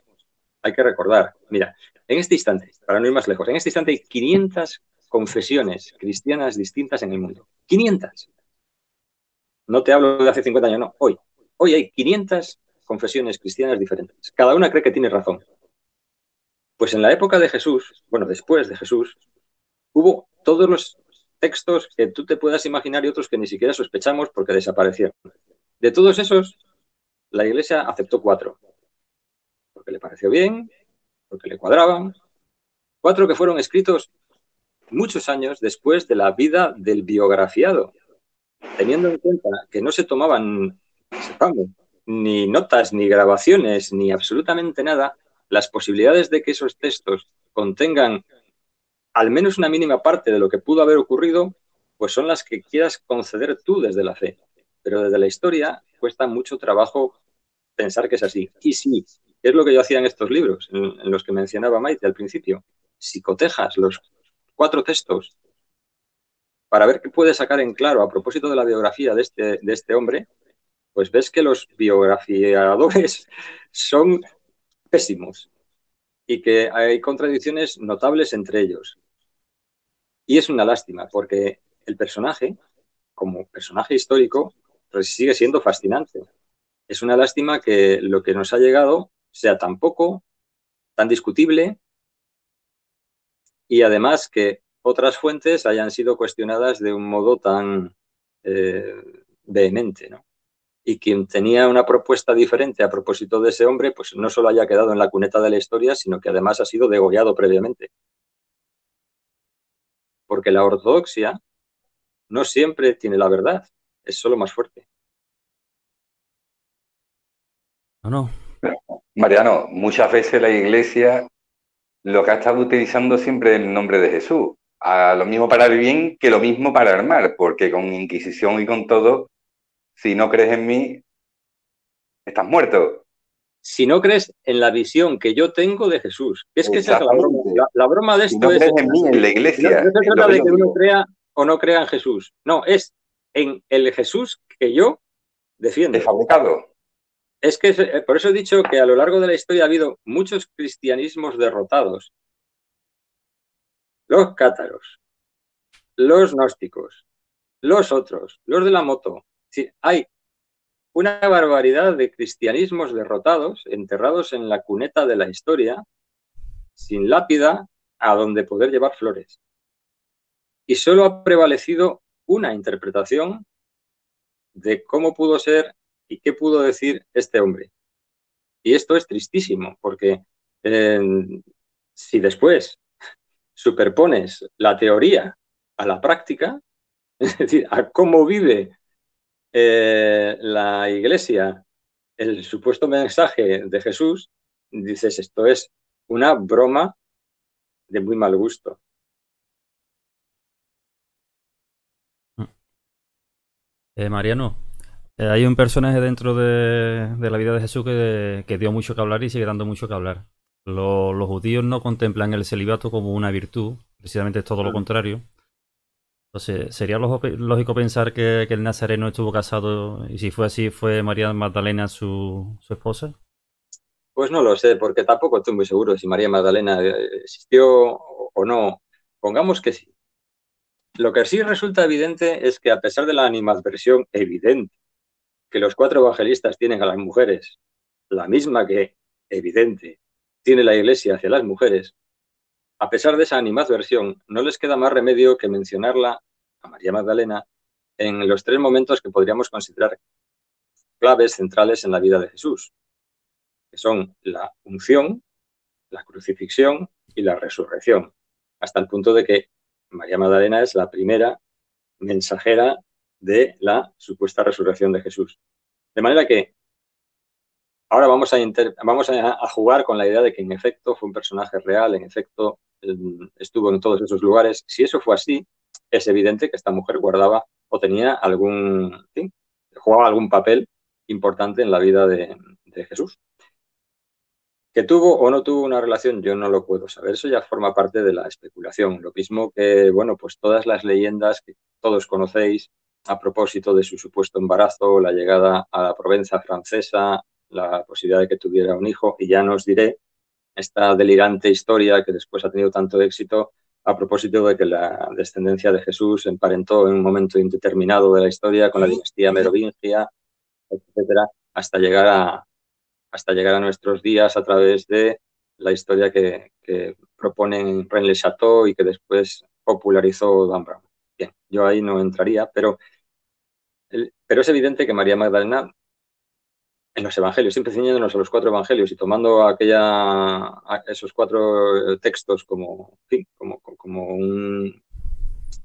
hay que recordar, mira, en este instante, para no ir más lejos, en este instante hay 500 confesiones cristianas distintas en el mundo. 500. No te hablo de hace 50 años, no, hoy. Hoy hay 500 confesiones cristianas diferentes. Cada una cree que tiene razón. Pues en la época de Jesús, bueno, después de Jesús, hubo todos los textos que tú te puedas imaginar y otros que ni siquiera sospechamos porque desaparecieron. De todos esos, la Iglesia aceptó 4, porque le pareció bien, porque le cuadraban. 4 que fueron escritos muchos años después de la vida del biografiado, teniendo en cuenta que no se tomaban, sepamos, ni notas, ni grabaciones, ni absolutamente nada, las posibilidades de que esos textos contengan al menos una mínima parte de lo que pudo haber ocurrido, pues son las que quieras conceder tú desde la fe. Pero desde la historia cuesta mucho trabajo pensar que es así. Y sí, es lo que yo hacía en estos libros, en los que mencionaba Maite al principio. Si cotejas los 4 textos para ver qué puedes sacar en claro a propósito de la biografía de este hombre, pues ves que los biografiadores son pésimos y que hay contradicciones notables entre ellos. Y es una lástima, porque el personaje, como personaje histórico, pues sigue siendo fascinante. Es una lástima que lo que nos ha llegado sea tan poco, tan discutible, y además que otras fuentes hayan sido cuestionadas de un modo tan vehemente, ¿no? Y quien tenía una propuesta diferente a propósito de ese hombre, pues no solo haya quedado en la cuneta de la historia, sino que además ha sido degollado previamente. Porque la ortodoxia no siempre tiene la verdad, es solo más fuerte. No. Mariano, muchas veces la Iglesia lo que ha estado utilizando siempre es el nombre de Jesús. A lo mismo para el bien que lo mismo para el mal, porque con Inquisición y con todo, si no crees en mí, estás muerto. Si no crees en la visión que yo tengo de Jesús, es que esa es la broma. La broma de esto si no crees en mí, en la Iglesia. No se trata de que uno crea o no crea en Jesús. No, es en el Jesús que yo defiendo. He fabricado. Es que por eso he dicho que a lo largo de la historia ha habido muchos cristianismos derrotados. Los cátaros, los gnósticos, los otros, los de la moto. Sí, hay una barbaridad de cristianismos derrotados, enterrados en la cuneta de la historia, sin lápida, a donde poder llevar flores. Y solo ha prevalecido una interpretación de cómo pudo ser y qué pudo decir este hombre. Y esto es tristísimo, porque si después superpones la teoría a la práctica, es decir, a cómo vive la Iglesia, el supuesto mensaje de Jesús, dices, esto es una broma de muy mal gusto. Mariano, hay un personaje dentro de la vida de Jesús que dio mucho que hablar y sigue dando mucho que hablar. Los judíos no contemplan el celibato como una virtud, precisamente es todo lo contrario. Entonces, ¿sería lógico pensar que el Nazareno estuvo casado y si fue así, fue María Magdalena su esposa? Pues no lo sé, porque tampoco estoy muy seguro si María Magdalena existió o no. Pongamos que sí. Lo que sí resulta evidente es que a pesar de la animadversión evidente que los 4 evangelistas tienen a las mujeres, la misma que evidente tiene la Iglesia hacia las mujeres, a pesar de esa animadversión, no les queda más remedio que mencionarla, a María Magdalena, en los 3 momentos que podríamos considerar claves centrales en la vida de Jesús, que son la unción, la crucifixión y la resurrección, hasta el punto de que María Magdalena es la primera mensajera de la supuesta resurrección de Jesús. De manera que ahora vamos a jugar con la idea de que en efecto fue un personaje real, en efecto estuvo en todos esos lugares. Si eso fue así, es evidente que esta mujer guardaba o tenía jugaba algún papel importante en la vida de Jesús. Que tuvo o no tuvo una relación, yo no lo puedo saber. Eso ya forma parte de la especulación. Lo mismo que, bueno, pues todas las leyendas que todos conocéis a propósito de su supuesto embarazo, la llegada a la Provenza francesa, la posibilidad de que tuviera un hijo, y ya no os diré esta delirante historia que después ha tenido tanto éxito a propósito de que la descendencia de Jesús se emparentó en un momento indeterminado de la historia con la dinastía merovingia, etcétera, hasta llegar a nuestros días a través de la historia que proponen Rennes Le Chateau y que después popularizó Dan Brown. Bien, yo ahí no entraría, pero es evidente que María Magdalena, en los evangelios, siempre ciñéndonos a los 4 evangelios y tomando esos 4 textos como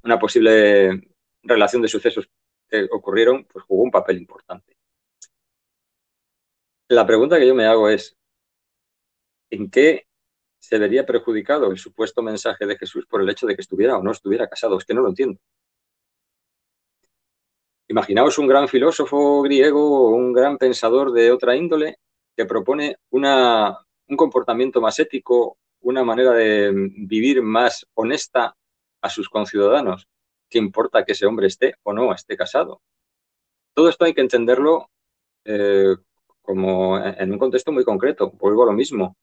una posible relación de sucesos que ocurrieron, pues jugó un papel importante. La pregunta que yo me hago es, ¿en qué se vería perjudicado el supuesto mensaje de Jesús por el hecho de que estuviera o no estuviera casado? Es que no lo entiendo. Imaginaos un gran filósofo griego o un gran pensador de otra índole que propone un comportamiento más ético, una manera de vivir más honesta a sus conciudadanos. ¿Qué importa que ese hombre esté o no esté casado? Todo esto hay que entenderlo como en un contexto muy concreto. Vuelvo a lo mismo.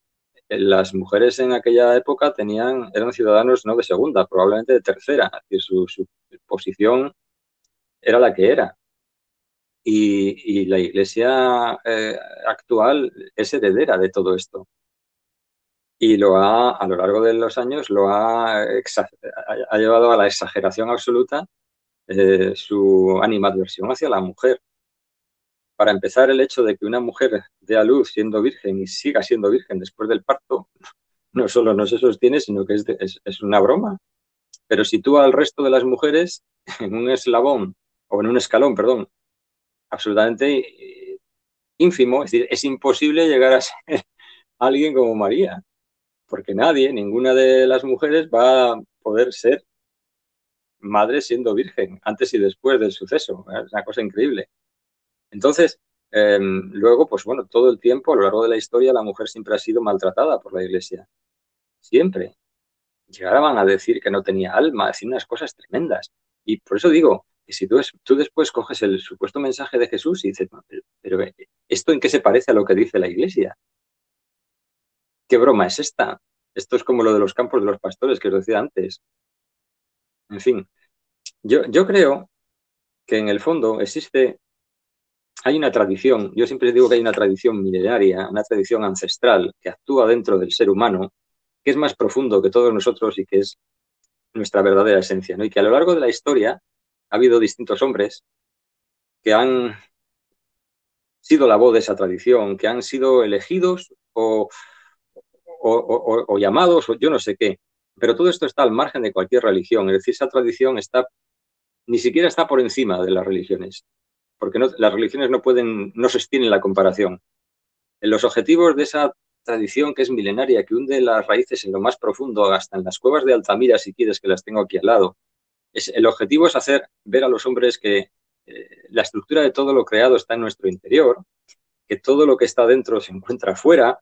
Las mujeres en aquella época eran ciudadanos no de segunda, probablemente de tercera. Es decir, su posición era la que era. Y la Iglesia actual es heredera de todo esto. Y a lo largo de los años, ha llevado a la exageración absoluta su animadversión hacia la mujer. Para empezar, el hecho de que una mujer dé a luz siendo virgen y siga siendo virgen después del parto, no solo no se sostiene, sino que es una broma. Pero sitúa al resto de las mujeres en un escalón, perdón, absolutamente ínfimo. Es decir, es imposible llegar a ser alguien como María, porque ninguna de las mujeres va a poder ser madre siendo virgen, antes y después del suceso. Es una cosa increíble. Entonces, luego, pues bueno, todo el tiempo, a lo largo de la historia, la mujer siempre ha sido maltratada por la Iglesia. Siempre. Llegaban a decir que no tenía alma, a decir unas cosas tremendas. Y por eso digo que si tú después coges el supuesto mensaje de Jesús y dices, pero ¿esto en qué se parece a lo que dice la Iglesia? ¿Qué broma es esta? Esto es como lo de los campos de los pastores que os decía antes. En fin, yo creo que en el fondo hay una tradición, yo siempre digo que hay una tradición milenaria, una tradición ancestral que actúa dentro del ser humano, que es más profundo que todos nosotros y que es nuestra verdadera esencia, ¿no? Y que a lo largo de la historia ha habido distintos hombres que han sido la voz de esa tradición, que han sido elegidos o llamados, o yo no sé qué. Pero todo esto está al margen de cualquier religión. Es decir, esa tradición ni siquiera está por encima de las religiones. porque las religiones no sostienen la comparación. En los objetivos de esa tradición que es milenaria, que hunde las raíces en lo más profundo, hasta en las cuevas de Altamira, si quieres, que las tengo aquí al lado, el objetivo es hacer ver a los hombres que la estructura de todo lo creado está en nuestro interior, que todo lo que está dentro se encuentra afuera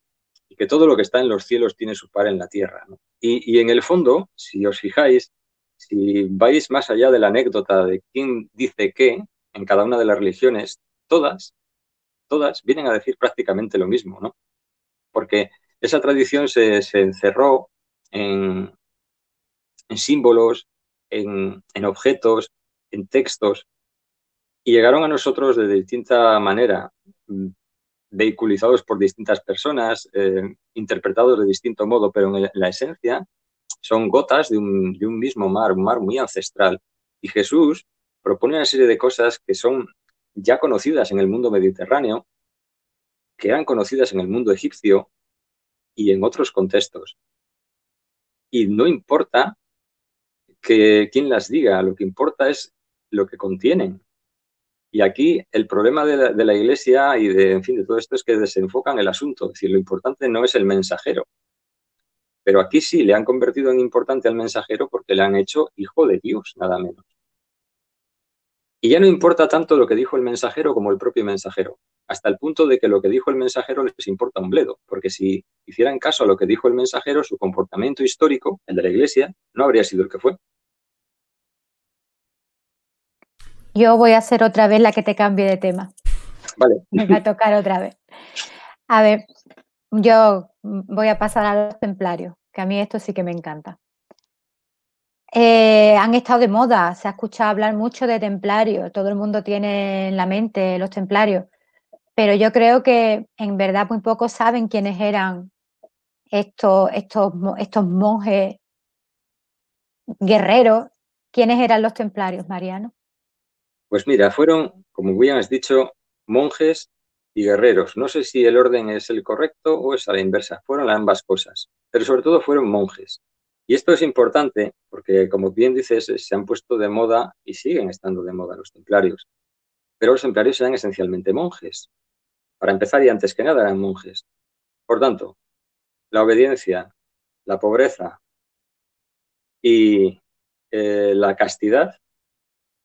y que todo lo que está en los cielos tiene su par en la tierra, ¿no? Y en el fondo, si os fijáis, si vais más allá de la anécdota de quién dice qué en cada una de las religiones, todas vienen a decir prácticamente lo mismo, ¿no? Porque esa tradición se encerró en símbolos, en objetos, en textos, y llegaron a nosotros de distinta manera, vehiculizados por distintas personas, interpretados de distinto modo, pero en la esencia son gotas de un mismo mar, un mar muy ancestral. Y Jesús propone una serie de cosas que son ya conocidas en el mundo mediterráneo, que eran conocidas en el mundo egipcio y en otros contextos. Y no importa quién las diga, lo que importa es lo que contienen. Y aquí el problema de la Iglesia y en fin, de todo esto es que desenfocan el asunto. Es decir, lo importante no es el mensajero. Pero aquí sí le han convertido en importante al mensajero porque le han hecho hijo de Dios, nada menos. Y ya no importa tanto lo que dijo el mensajero como el propio mensajero, hasta el punto de que lo que dijo el mensajero les importa un bledo, porque si hicieran caso a lo que dijo el mensajero, su comportamiento histórico, el de la Iglesia, no habría sido el que fue. Yo voy a ser otra vez la que te cambie de tema. Vale. Me va a tocar otra vez. A ver, yo voy a pasar a los templarios, que a mí esto sí que me encanta. Han estado de moda, se ha escuchado hablar mucho de templarios, todo el mundo tiene en la mente los templarios, pero yo creo que en verdad muy pocos saben quiénes eran estos monjes guerreros. ¿Quiénes eran los templarios, Mariano? Pues mira, fueron, como bien has dicho, monjes y guerreros. No sé si el orden es el correcto o es a la inversa. Fueron ambas cosas, pero sobre todo fueron monjes. Y esto es importante porque, como bien dices, se han puesto de moda y siguen estando de moda los templarios. Pero los templarios eran esencialmente monjes. Para empezar, y antes que nada, eran monjes. Por tanto, la obediencia, la pobreza y la castidad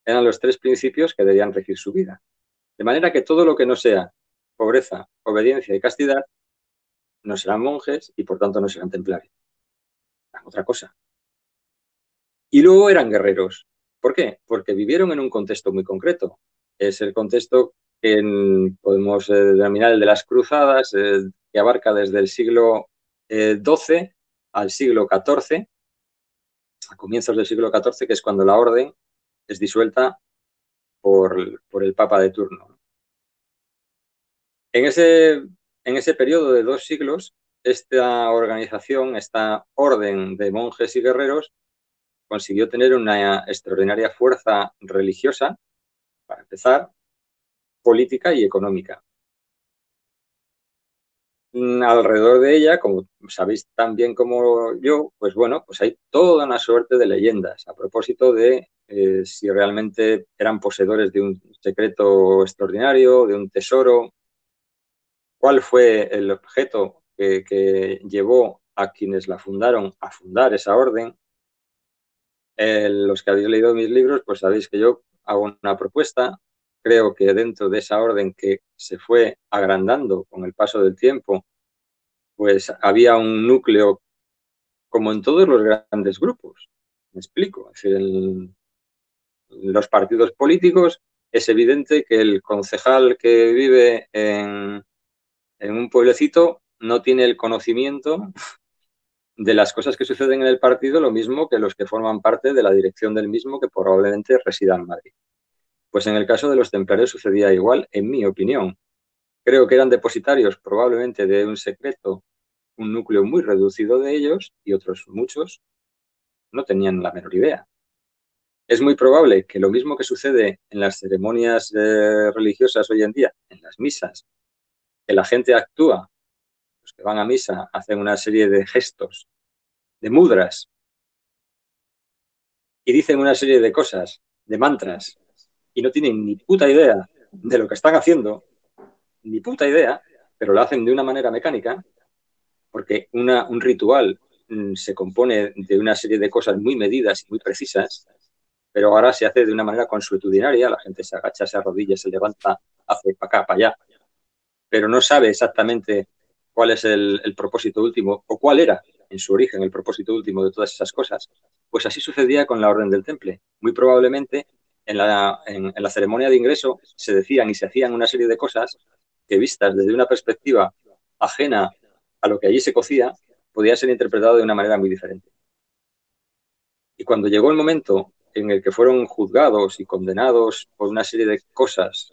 eran los tres principios que debían regir su vida. De manera que todo lo que no sea pobreza, obediencia y castidad no serán monjes y por tanto no serán templarios. Otra cosa. Y luego eran guerreros. ¿Por qué? Porque vivieron en un contexto muy concreto. Es el contexto que podemos denominar el de las cruzadas, que abarca desde el siglo XII al siglo XIV, a comienzos del siglo XIV, que es cuando la orden es disuelta por el Papa de turno. En ese periodo de 2 siglos, esta organización, esta orden de monjes y guerreros, consiguió tener una extraordinaria fuerza religiosa, para empezar, política y económica. Alrededor de ella, como sabéis tan bien como yo, pues bueno, pues hay toda una suerte de leyendas a propósito de si realmente eran poseedores de un secreto extraordinario, de un tesoro, cuál fue el objeto que llevó a quienes la fundaron a fundar esa orden. Los que habéis leído mis libros, pues sabéis que yo hago una propuesta. Creo que dentro de esa orden que se fue agrandando con el paso del tiempo, pues había un núcleo como en todos los grandes grupos. Me explico. Es decir, en los partidos políticos es evidente que el concejal que vive en un pueblecito no tiene el conocimiento de las cosas que suceden en el partido, lo mismo que los que forman parte de la dirección del mismo, que probablemente residan en Madrid. Pues en el caso de los templarios sucedía igual, en mi opinión. Creo que eran depositarios probablemente de un secreto, un núcleo muy reducido de ellos, y otros muchos no tenían la menor idea. Es muy probable que lo mismo que sucede en las ceremonias religiosas hoy en día, en las misas, que la gente actúa, los que van a misa hacen una serie de gestos, de mudras, y dicen una serie de cosas, de mantras, y no tienen ni puta idea de lo que están haciendo, ni puta idea, pero lo hacen de una manera mecánica, porque un ritual se compone de una serie de cosas muy medidas y muy precisas, pero ahora se hace de una manera consuetudinaria, la gente se agacha, se arrodilla, se levanta, hace para acá, para allá, pero no sabe exactamente cuál es el propósito último, o cuál era en su origen el propósito último de todas esas cosas. Pues así sucedía con la Orden del Temple. Muy probablemente en la ceremonia de ingreso se decían y se hacían una serie de cosas que, vistas desde una perspectiva ajena a lo que allí se cocía, podía ser interpretado de una manera muy diferente. Y cuando llegó el momento en el que fueron juzgados y condenados por una serie de cosas,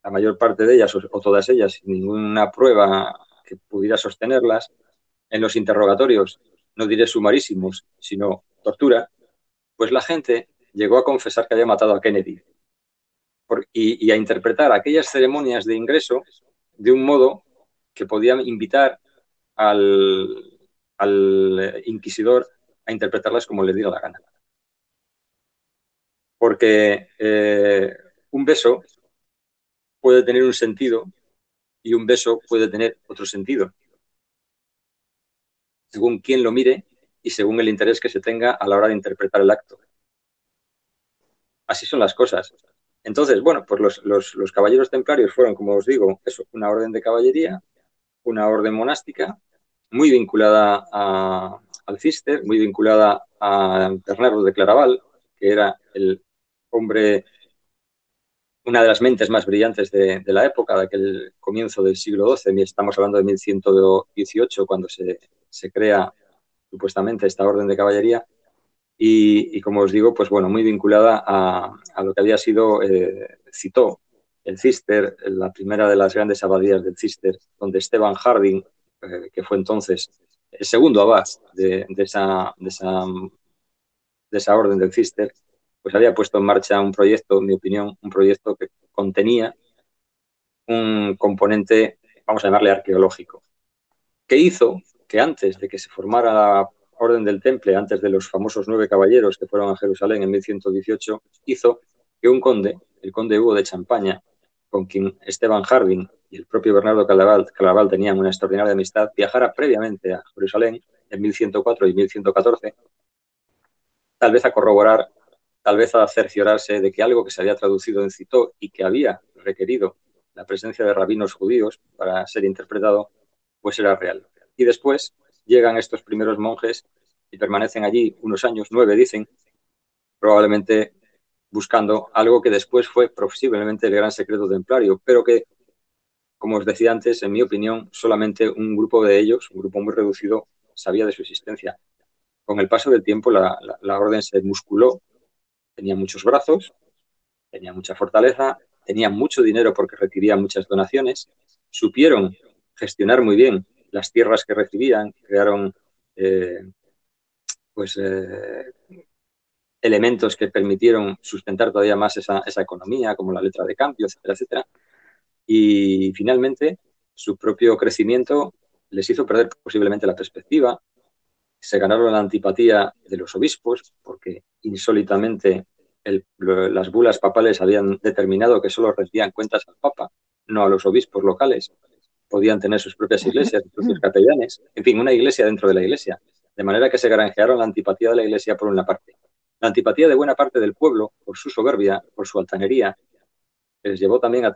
la mayor parte de ellas o todas ellas sin ninguna prueba que pudiera sostenerlas, en los interrogatorios, no diré sumarísimos, sino tortura, pues la gente llegó a confesar que había matado a Kennedy y a interpretar aquellas ceremonias de ingreso de un modo que podía invitar al inquisidor a interpretarlas como le diera la gana. Porque un beso puede tener un sentido y un beso puede tener otro sentido, según quién lo mire y según el interés que se tenga a la hora de interpretar el acto. Así son las cosas. Entonces, bueno, pues los caballeros templarios fueron, como os digo, eso, una orden de caballería, una orden monástica, muy vinculada al Cister, muy vinculada a Bernardo de Claraval, que era el hombre, una de las mentes más brillantes de la época, de aquel comienzo del siglo XII, estamos hablando de 1118, cuando se crea supuestamente esta orden de caballería, y como os digo, pues bueno, muy vinculada a lo que había sido Citeaux, el Cister, la primera de las grandes abadías del Cister, donde Esteban Harding, que fue entonces el segundo abad de esa orden del Cister, pues había puesto en marcha un proyecto, en mi opinión, un proyecto que contenía un componente, vamos a llamarle arqueológico, que hizo que antes de que se formara la Orden del Temple, antes de los famosos 9 caballeros que fueron a Jerusalén en 1118, hizo que un conde, el conde Hugo de Champaña, con quien Esteban Harding y el propio Bernardo Claraval tenían una extraordinaria amistad, viajara previamente a Jerusalén en 1104 y 1114, tal vez a corroborar, tal vez a cerciorarse de que algo que se había traducido en Citeaux y que había requerido la presencia de rabinos judíos para ser interpretado, pues era real. Y después llegan estos primeros monjes y permanecen allí unos años, 9 dicen, probablemente buscando algo que después fue posiblemente el gran secreto templario, pero que, como os decía antes, en mi opinión, solamente un grupo de ellos, un grupo muy reducido, sabía de su existencia. Con el paso del tiempo la orden se musculó, tenía muchos brazos, tenía mucha fortaleza, tenía mucho dinero porque requería muchas donaciones, supieron gestionar muy bien las tierras que recibían, crearon elementos que permitieron sustentar todavía más esa economía, como la letra de cambio, etcétera, etcétera. Y finalmente su propio crecimiento les hizo perder posiblemente la perspectiva, se ganaron la antipatía de los obispos, porque insólitamente las bulas papales habían determinado que solo rendían cuentas al Papa, no a los obispos locales. Podían tener sus propias iglesias, sus propios capellanes, en fin, una iglesia dentro de la iglesia. De manera que se granjearon la antipatía de la iglesia por una parte. La antipatía de buena parte del pueblo por su soberbia, por su altanería, que les llevó también a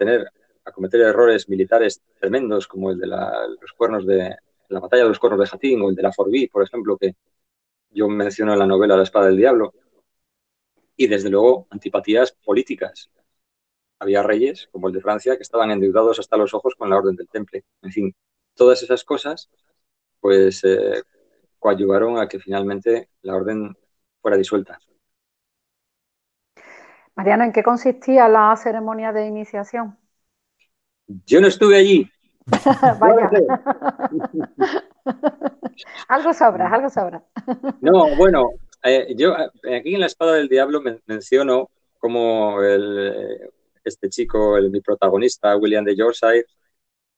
cometer errores militares tremendos, como el de los cuernos de la batalla de los cuernos de Jatín o el de la Forbí, por ejemplo, que yo menciono en la novela La espada del diablo. Y desde luego antipatías políticas. Había reyes, como el de Francia, que estaban endeudados hasta los ojos con la Orden del Temple. En fin, todas esas cosas pues coadyuvaron a que finalmente la orden fuera disuelta. Mariano, ¿en qué consistía la ceremonia de iniciación? Yo no estuve allí. Vaya. Algo sabrás, algo sabrás. No, bueno, yo aquí en La espada del diablo menciono como este chico, mi protagonista, William de Yorkshire,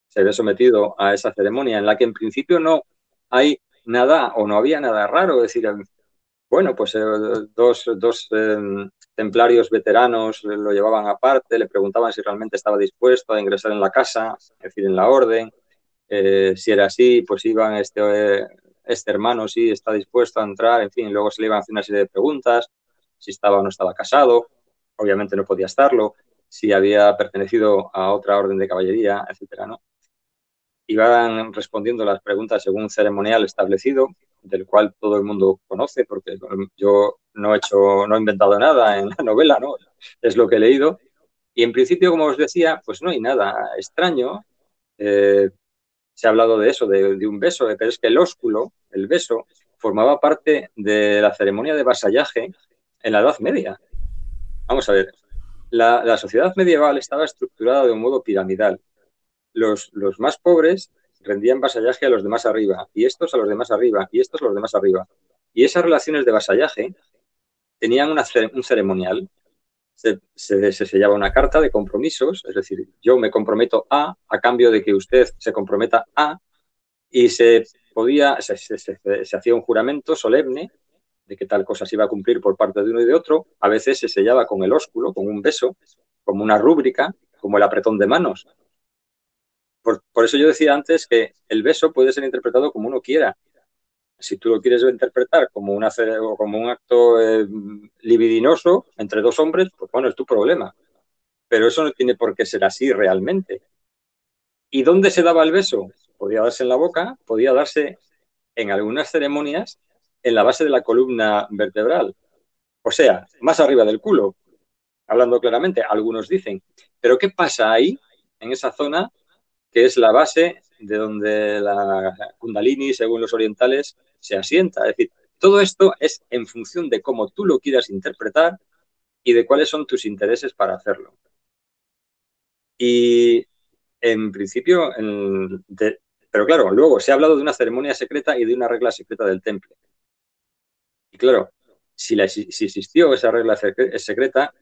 se ve sometido a esa ceremonia en la que en principio no hay nada o no había nada raro. Es decir, bueno, pues dos templarios veteranos lo llevaban aparte, le preguntaban si realmente estaba dispuesto a ingresar en la casa, es decir, en la orden. Si era así, pues iban este hermano sí está dispuesto a entrar, en fin, luego se le iban a hacer una serie de preguntas, si estaba o no estaba casado, obviamente no podía estarlo, si había pertenecido a otra orden de caballería, etcétera, ¿no? Iban respondiendo las preguntas según un ceremonial establecido, del cual todo el mundo conoce, porque yo no he inventado nada en la novela, ¿no? Es lo que he leído. Y en principio, como os decía, pues no hay nada extraño. Se ha hablado de eso, de un beso, pero es que el ósculo, el beso, formaba parte de la ceremonia de vasallaje en la Edad Media. Vamos a ver, la sociedad medieval estaba estructurada de un modo piramidal. Los más pobres rendían vasallaje a los demás arriba, y estos a los demás arriba, y estos a los demás arriba. Y esas relaciones de vasallaje tenían un ceremonial. Se sellaba una carta de compromisos, es decir, yo me comprometo a cambio de que usted se comprometa a, y se hacía un juramento solemne de que tal cosa se iba a cumplir por parte de uno y de otro. A veces se sellaba con el ósculo, con un beso, como una rúbrica, como el apretón de manos. Por eso yo decía antes que el beso puede ser interpretado como uno quiera. Si tú lo quieres interpretar como un acto libidinoso entre dos hombres, pues bueno, es tu problema. Pero eso no tiene por qué ser así realmente. ¿Y dónde se daba el beso? Podía darse en la boca, podía darse en algunas ceremonias en la base de la columna vertebral. O sea, más arriba del culo, hablando claramente, algunos dicen. Pero ¿qué pasa ahí, en esa zona, que es la base de donde la Kundalini, según los orientales, se asienta? Es decir, todo esto es en función de cómo tú lo quieras interpretar y de cuáles son tus intereses para hacerlo. Y en principio, pero claro, luego se ha hablado de una ceremonia secreta y de una regla secreta del temple. Y claro, si existió esa regla secreta,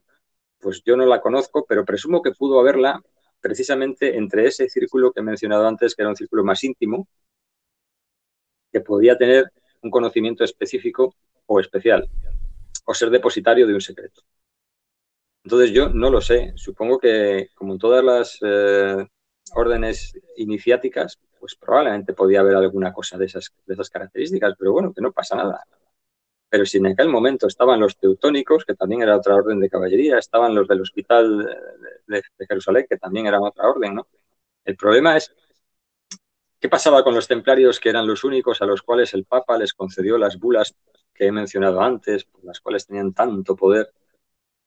pues yo no la conozco, pero presumo que pudo haberla precisamente entre ese círculo que he mencionado antes, que era un círculo más íntimo, que podía tener un conocimiento específico o especial, o ser depositario de un secreto. Entonces yo no lo sé. Supongo que, como en todas las órdenes iniciáticas, pues probablemente podía haber alguna cosa de esas características, pero bueno, que no pasa nada. Pero si en aquel momento estaban los teutónicos, que también era otra orden de caballería, estaban los del hospital de Jerusalén, que también eran otra orden, ¿no? El problema es, ¿qué pasaba con los templarios, que eran los únicos a los cuales el Papa les concedió las bulas que he mencionado antes, por las cuales tenían tanto poder,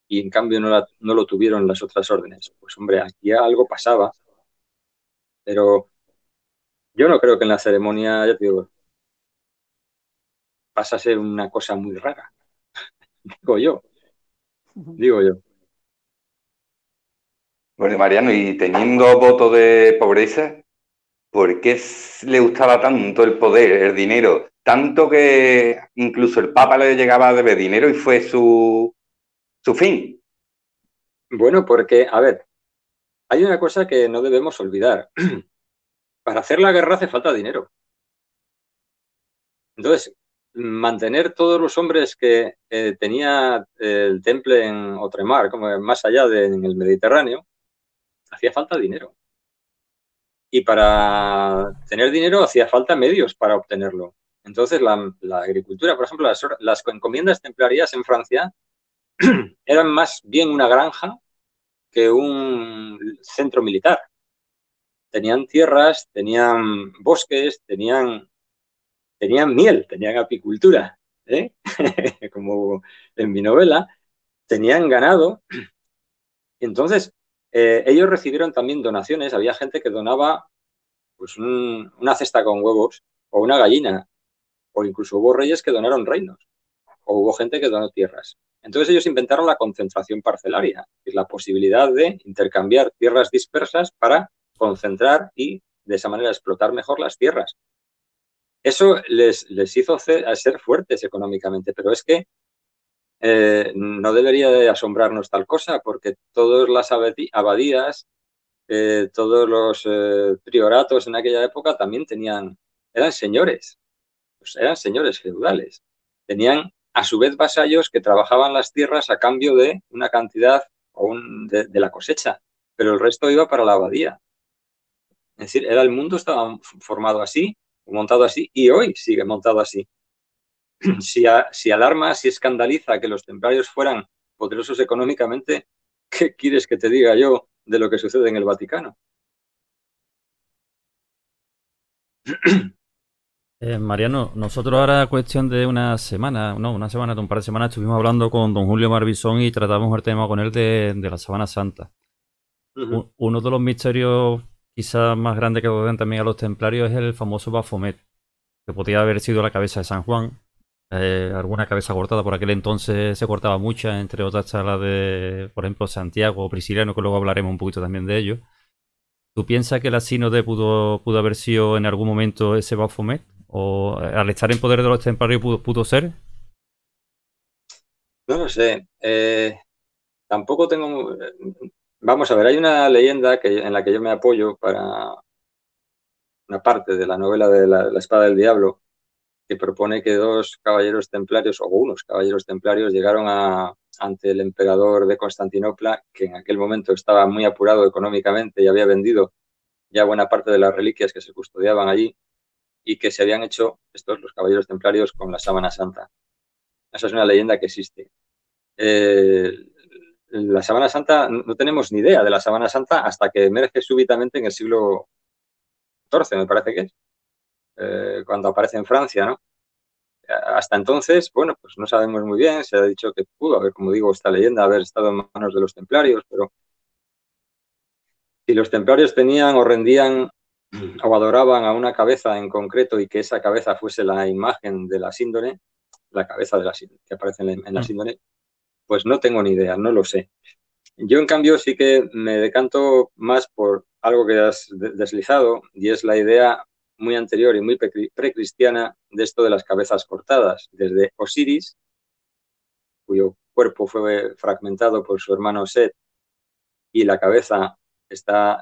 y en cambio no lo tuvieron las otras órdenes? Pues hombre, aquí algo pasaba, pero yo no creo que en la ceremonia, ya te digo, pasa a ser una cosa muy rara, digo yo. Bueno, Mariano, y teniendo voto de pobreza, ¿por qué le gustaba tanto el poder, el dinero? Tanto que incluso el Papa le llegaba a deber dinero y fue su fin. Bueno, porque, a ver, hay una cosa que no debemos olvidar. Para hacer la guerra hace falta dinero. Entonces, mantener todos los hombres que tenía el temple en Otremar, como más allá en el Mediterráneo, hacía falta dinero. Y para tener dinero hacía falta medios para obtenerlo. Entonces, la agricultura, por ejemplo, las encomiendas templarias en Francia eran más bien una granja que un centro militar. Tenían tierras, tenían bosques, tenían miel, tenían apicultura, ¿eh? Como en mi novela, tenían ganado. Entonces, ellos recibieron también donaciones. Había gente que donaba pues una cesta con huevos o una gallina, o incluso hubo reyes que donaron reinos, o hubo gente que donó tierras. Entonces ellos inventaron la concentración parcelaria, que es la posibilidad de intercambiar tierras dispersas para concentrar y de esa manera explotar mejor las tierras. Eso les hizo ser fuertes económicamente, pero es que no debería de asombrarnos tal cosa, porque todas las abadías, todos los prioratos en aquella época también eran señores, pues eran señores feudales, tenían a su vez vasallos que trabajaban las tierras a cambio de una cantidad de la cosecha, pero el resto iba para la abadía. Es decir, el mundo estaba formado así, montado así, y hoy sigue montado así. Si alarma, si escandaliza que los templarios fueran poderosos económicamente, ¿qué quieres que te diga yo de lo que sucede en el Vaticano? Mariano, nosotros ahora cuestión de una semana, de un par de semanas, estuvimos hablando con don Julio Marbizón y tratamos el tema con él de la Sábana Santa. Uno de los misterios quizás más grandes que rodean también a los templarios es el famoso Baphomet, que podría haber sido la cabeza de San Juan, alguna cabeza cortada. Por aquel entonces se cortaba muchas, entre otras está la de, por ejemplo, Santiago o Prisciliano, que luego hablaremos un poquito también de ello. ¿Tú piensas que la sínode pudo haber sido en algún momento ese Baphomet? ¿O al estar en poder de los templarios pudo ser? No lo sé. Tampoco tengo... Vamos a ver, hay una leyenda en la que yo me apoyo para una parte de la novela de la Espada del Diablo, que propone que dos caballeros templarios, o unos caballeros templarios, llegaron ante el emperador de Constantinopla, que en aquel momento estaba muy apurado económicamente y había vendido ya buena parte de las reliquias que se custodiaban allí, y que se habían hecho los caballeros templarios, con la sábana santa. Esa es una leyenda que existe. La sábana santa, no tenemos ni idea de la sábana santa hasta que emerge súbitamente en el siglo XIV, me parece que es, cuando aparece en Francia, ¿no? Hasta entonces, bueno, pues no sabemos muy bien. Se ha dicho que pudo haber, como digo, esta leyenda, haber estado en manos de los templarios, pero si los templarios tenían o rendían o adoraban a una cabeza en concreto, y que esa cabeza fuese la imagen de la síndone, la cabeza de la síndone, que aparece en la síndone, pues no tengo ni idea, no lo sé. Yo, en cambio, sí que me decanto más por algo que has deslizado, y es la idea muy anterior y muy precristiana de esto de las cabezas cortadas, desde Osiris, cuyo cuerpo fue fragmentado por su hermano Set, y la cabeza está,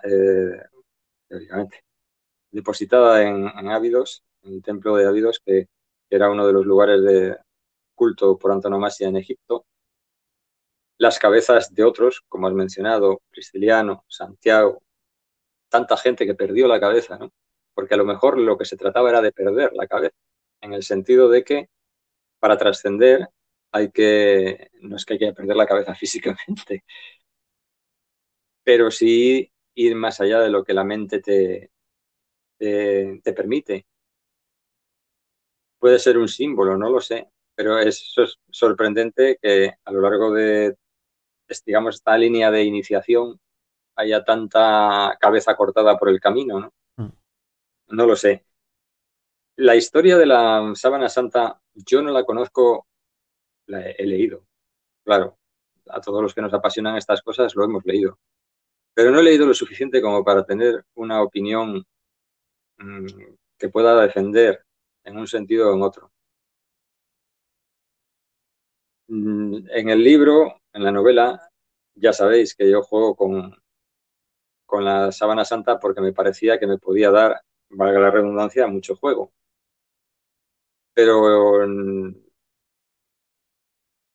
teóricamente, depositada en Abidos, en el templo de Abidos, que era uno de los lugares de culto por antonomasia en Egipto. Las cabezas de otros, como has mencionado, Prisciliano, Santiago, tanta gente que perdió la cabeza, ¿no? Porque a lo mejor lo que se trataba era de perder la cabeza, en el sentido de que para trascender no es que hay que perder la cabeza físicamente, pero sí ir más allá de lo que la mente te permite. Puede ser un símbolo, no lo sé, pero es sorprendente que a lo largo de, digamos, esta línea de iniciación haya tanta cabeza cortada por el camino, ¿no? No lo sé. La historia de la Sábana Santa yo no la conozco, la he leído, claro. A todos los que nos apasionan estas cosas lo hemos leído, pero no he leído lo suficiente como para tener una opinión que pueda defender en un sentido o en otro. En el libro, en la novela, ya sabéis que yo juego con la Sábana Santa porque me parecía que me podía dar, valga la redundancia, mucho juego. Pero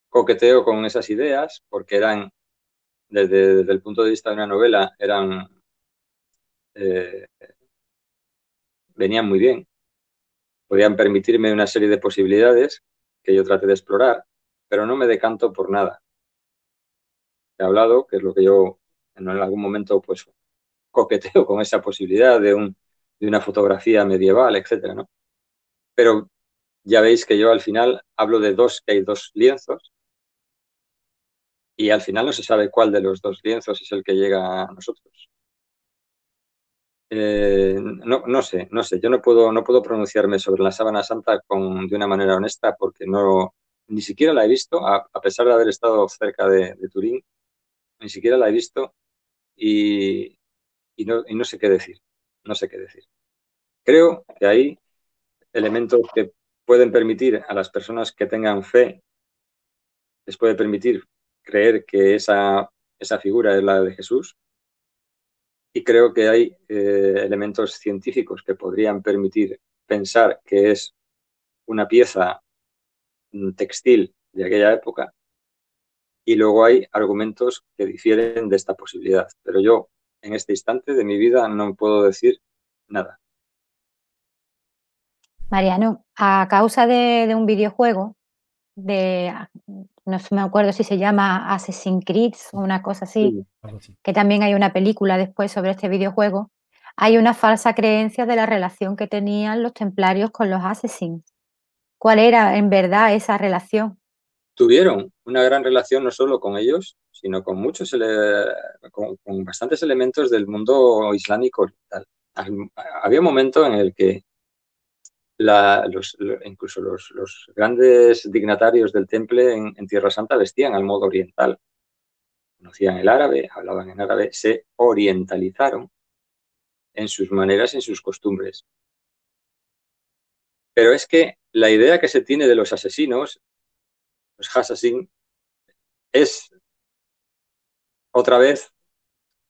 coqueteo con esas ideas porque eran, desde el punto de vista de una novela, eh, venían muy bien. Podían permitirme una serie de posibilidades que yo traté de explorar, pero no me decanto por nada. He hablado, que es lo que yo en algún momento pues coqueteo con esa posibilidad de una fotografía medieval, etcétera, ¿no? Pero ya veis que yo al final hablo de que hay dos lienzos, y al final no se sabe cuál de los dos lienzos es el que llega a nosotros. No sé. Yo no puedo pronunciarme sobre la Sábana Santa de una manera honesta, porque ni siquiera la he visto, a pesar de haber estado cerca de Turín, ni siquiera la he visto, y no sé qué decir. No sé qué decir. Creo que hay elementos que pueden permitir a las personas que tengan fe, les puede permitir creer que esa figura es la de Jesús, y creo que hay elementos científicos que podrían permitir pensar que es una pieza textil de aquella época, y luego hay argumentos que difieren de esta posibilidad. Pero yo, en este instante de mi vida, no puedo decir nada. Mariano, a causa de un videojuego, no me acuerdo si se llama Assassin's Creed o una cosa así, que también hay una película después sobre este videojuego, hay una falsa creencia de la relación que tenían los templarios con los asesinos. ¿Cuál era en verdad esa relación? Tuvieron una gran relación no solo con ellos, sino con muchos, con bastantes elementos del mundo islámico oriental. Había un momento en el que incluso los grandes dignatarios del temple en Tierra Santa vestían al modo oriental. Conocían el árabe, hablaban en árabe, se orientalizaron en sus maneras y en sus costumbres. Pero es que la idea que se tiene de los asesinos, los assassins, es otra vez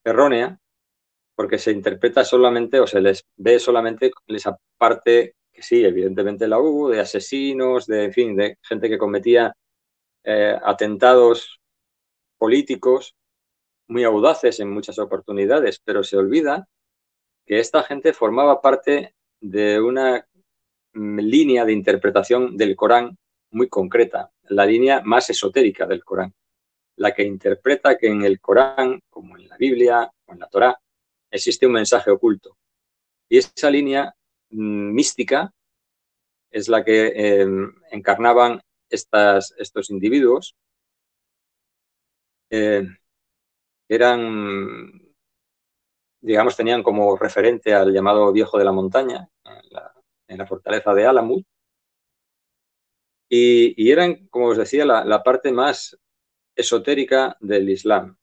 errónea, porque se interpreta solamente o se les ve solamente esa parte que sí, evidentemente la hubo, de asesinos, en fin, de gente que cometía atentados políticos muy audaces en muchas oportunidades, pero se olvida que esta gente formaba parte de una línea de interpretación del Corán muy concreta, la línea más esotérica del Corán, la que interpreta que en el Corán, como en la Biblia o en la Torá, existe un mensaje oculto. Y esa línea mística es la que encarnaban estos individuos. Eran, digamos, tenían como referente al llamado Viejo de la Montaña, en la fortaleza de Alamut, y eran, como os decía, la parte más esotérica del Islam.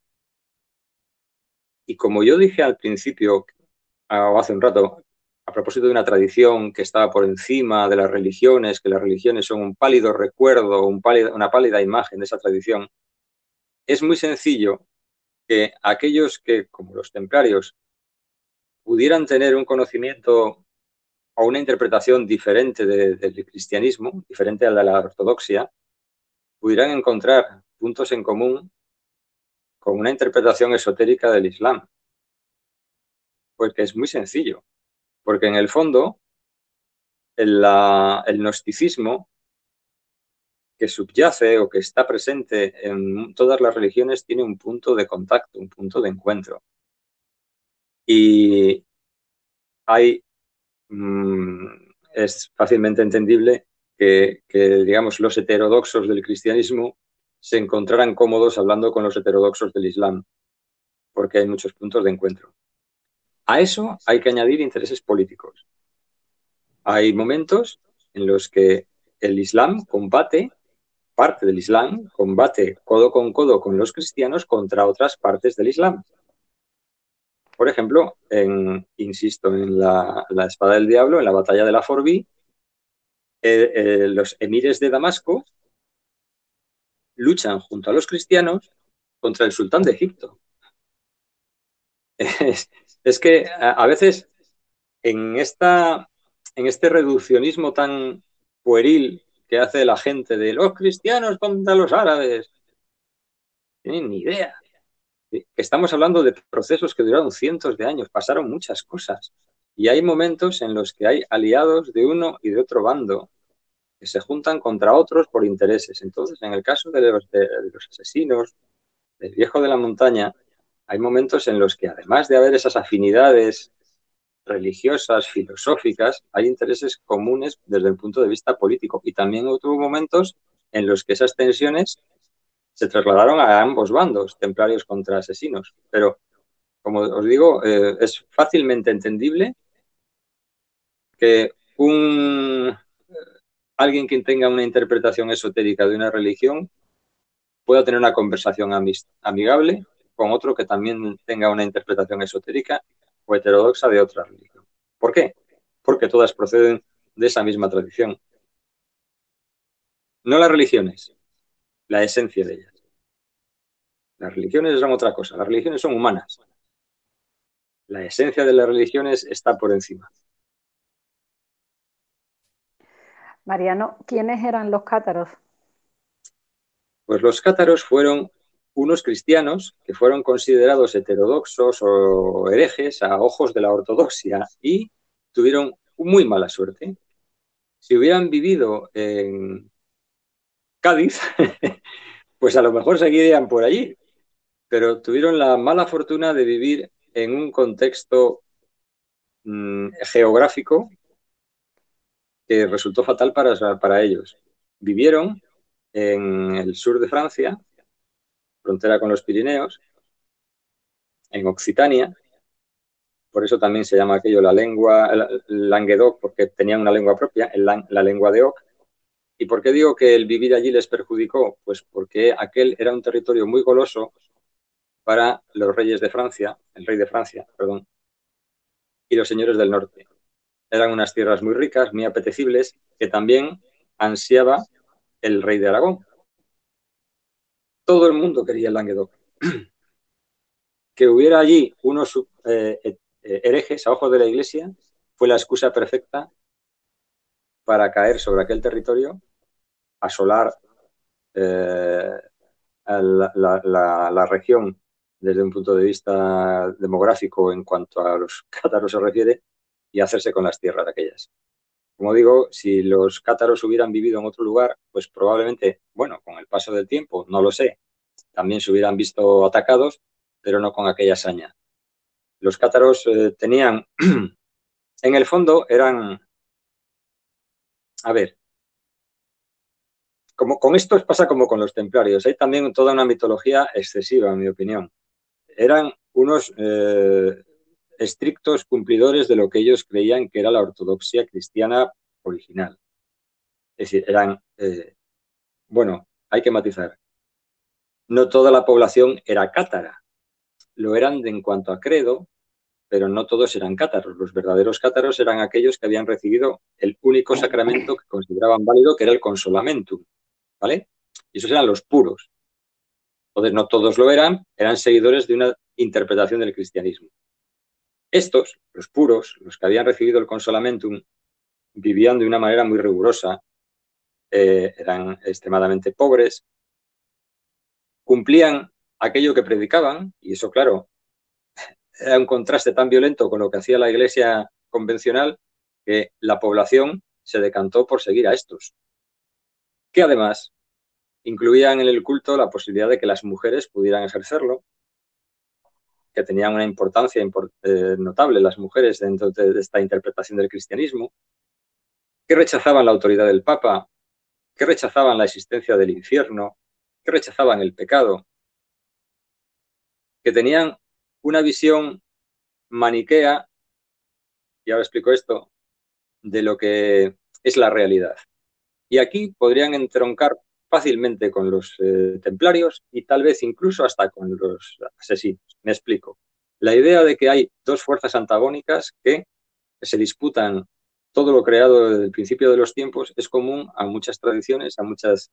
Y como yo dije al principio, o hace un rato, a propósito de una tradición que estaba por encima de las religiones, que las religiones son un pálido recuerdo, una pálida imagen de esa tradición, es muy sencillo que aquellos que, como los templarios, pudieran tener un conocimiento o una interpretación diferente del cristianismo, diferente a la de la ortodoxia, pudieran encontrar puntos en común con una interpretación esotérica del Islam. Porque es muy sencillo. Porque en el fondo, el gnosticismo que subyace o que está presente en todas las religiones tiene un punto de contacto, un punto de encuentro. Y hay, es fácilmente entendible que, digamos, los heterodoxos del cristianismo se encontraran cómodos hablando con los heterodoxos del Islam, porque hay muchos puntos de encuentro. A eso hay que añadir intereses políticos. Hay momentos en los que el Islam combate, parte del Islam combate codo con los cristianos contra otras partes del Islam. Por ejemplo, insisto, en la espada del diablo, en la batalla de la Forbí, los emires de Damasco luchan junto a los cristianos contra el sultán de Egipto. Es que a veces en este reduccionismo tan pueril que hace la gente de los cristianos contra los árabes, no tienen ni idea. Estamos hablando de procesos que duraron cientos de años, pasaron muchas cosas. Y hay momentos en los que hay aliados de uno y de otro bando que se juntan contra otros por intereses. Entonces, en el caso de los asesinos, del Viejo de la Montaña, hay momentos en los que, además de haber esas afinidades religiosas, filosóficas, hay intereses comunes desde el punto de vista político. Y también hubo momentos en los que esas tensiones se trasladaron a ambos bandos, templarios contra asesinos. Pero, como os digo, es fácilmente entendible que alguien que tenga una interpretación esotérica de una religión pueda tener una conversación amigable con otro que también tenga una interpretación esotérica o heterodoxa de otra religión. ¿Por qué? Porque todas proceden de esa misma tradición. No las religiones, la esencia de ellas. Las religiones son otra cosa, las religiones son humanas. La esencia de las religiones está por encima. Mariano, ¿quiénes eran los cátaros? Pues los cátaros fueron unos cristianos que fueron considerados heterodoxos o herejes a ojos de la ortodoxia y tuvieron muy mala suerte. Si hubieran vivido en Cádiz, pues a lo mejor seguirían por allí, pero tuvieron la mala fortuna de vivir en un contexto geográfico que resultó fatal para ellos. Vivieron en el sur de Francia, frontera con los Pirineos, en Occitania, por eso también se llama aquello la lengua, Languedoc, porque tenían una lengua propia, la lengua de Oc. ¿Y por qué digo que el vivir allí les perjudicó? Pues porque aquel era un territorio muy goloso para los reyes de Francia, el rey de Francia, perdón, y los señores del norte. Eran unas tierras muy ricas, muy apetecibles, que también ansiaba el rey de Aragón. Todo el mundo quería el Languedoc. Que hubiera allí unos herejes a ojos de la iglesia fue la excusa perfecta para caer sobre aquel territorio, asolar la región desde un punto de vista demográfico en cuanto a los cátaros se refiere y hacerse con las tierras aquellas. Como digo, si los cátaros hubieran vivido en otro lugar, pues probablemente, bueno, con el paso del tiempo, no lo sé, también se hubieran visto atacados, pero no con aquella hazaña. Los cátaros tenían, en el fondo eran, a ver, como con esto pasa como con los templarios, hay también toda una mitología excesiva, en mi opinión. Eran unos estrictos cumplidores de lo que ellos creían que era la ortodoxia cristiana original. Es decir, eran, bueno, hay que matizar, no toda la población era cátara, lo eran en cuanto a credo, pero no todos eran cátaros. Los verdaderos cátaros eran aquellos que habían recibido el único sacramento que consideraban válido, que era el consolamentum, ¿vale? Y esos eran los puros. Entonces, no todos lo eran seguidores de una interpretación del cristianismo. Estos, los puros, los que habían recibido el consolamentum, vivían de una manera muy rigurosa, eran extremadamente pobres, cumplían aquello que predicaban, y eso, claro, era un contraste tan violento con lo que hacía la iglesia convencional que la población se decantó por seguir a estos, que además incluían en el culto la posibilidad de que las mujeres pudieran ejercerlo, que tenían una importancia notable las mujeres dentro de esta interpretación del cristianismo, que rechazaban la autoridad del Papa, que rechazaban la existencia del infierno, que rechazaban el pecado, que tenían una visión maniquea, y ahora explico esto, de lo que es la realidad. Y aquí podrían entroncar fácilmente con los templarios y tal vez incluso hasta con los asesinos. Me explico. La idea de que hay dos fuerzas antagónicas que se disputan todo lo creado desde el principio de los tiempos es común a muchas tradiciones, a muchas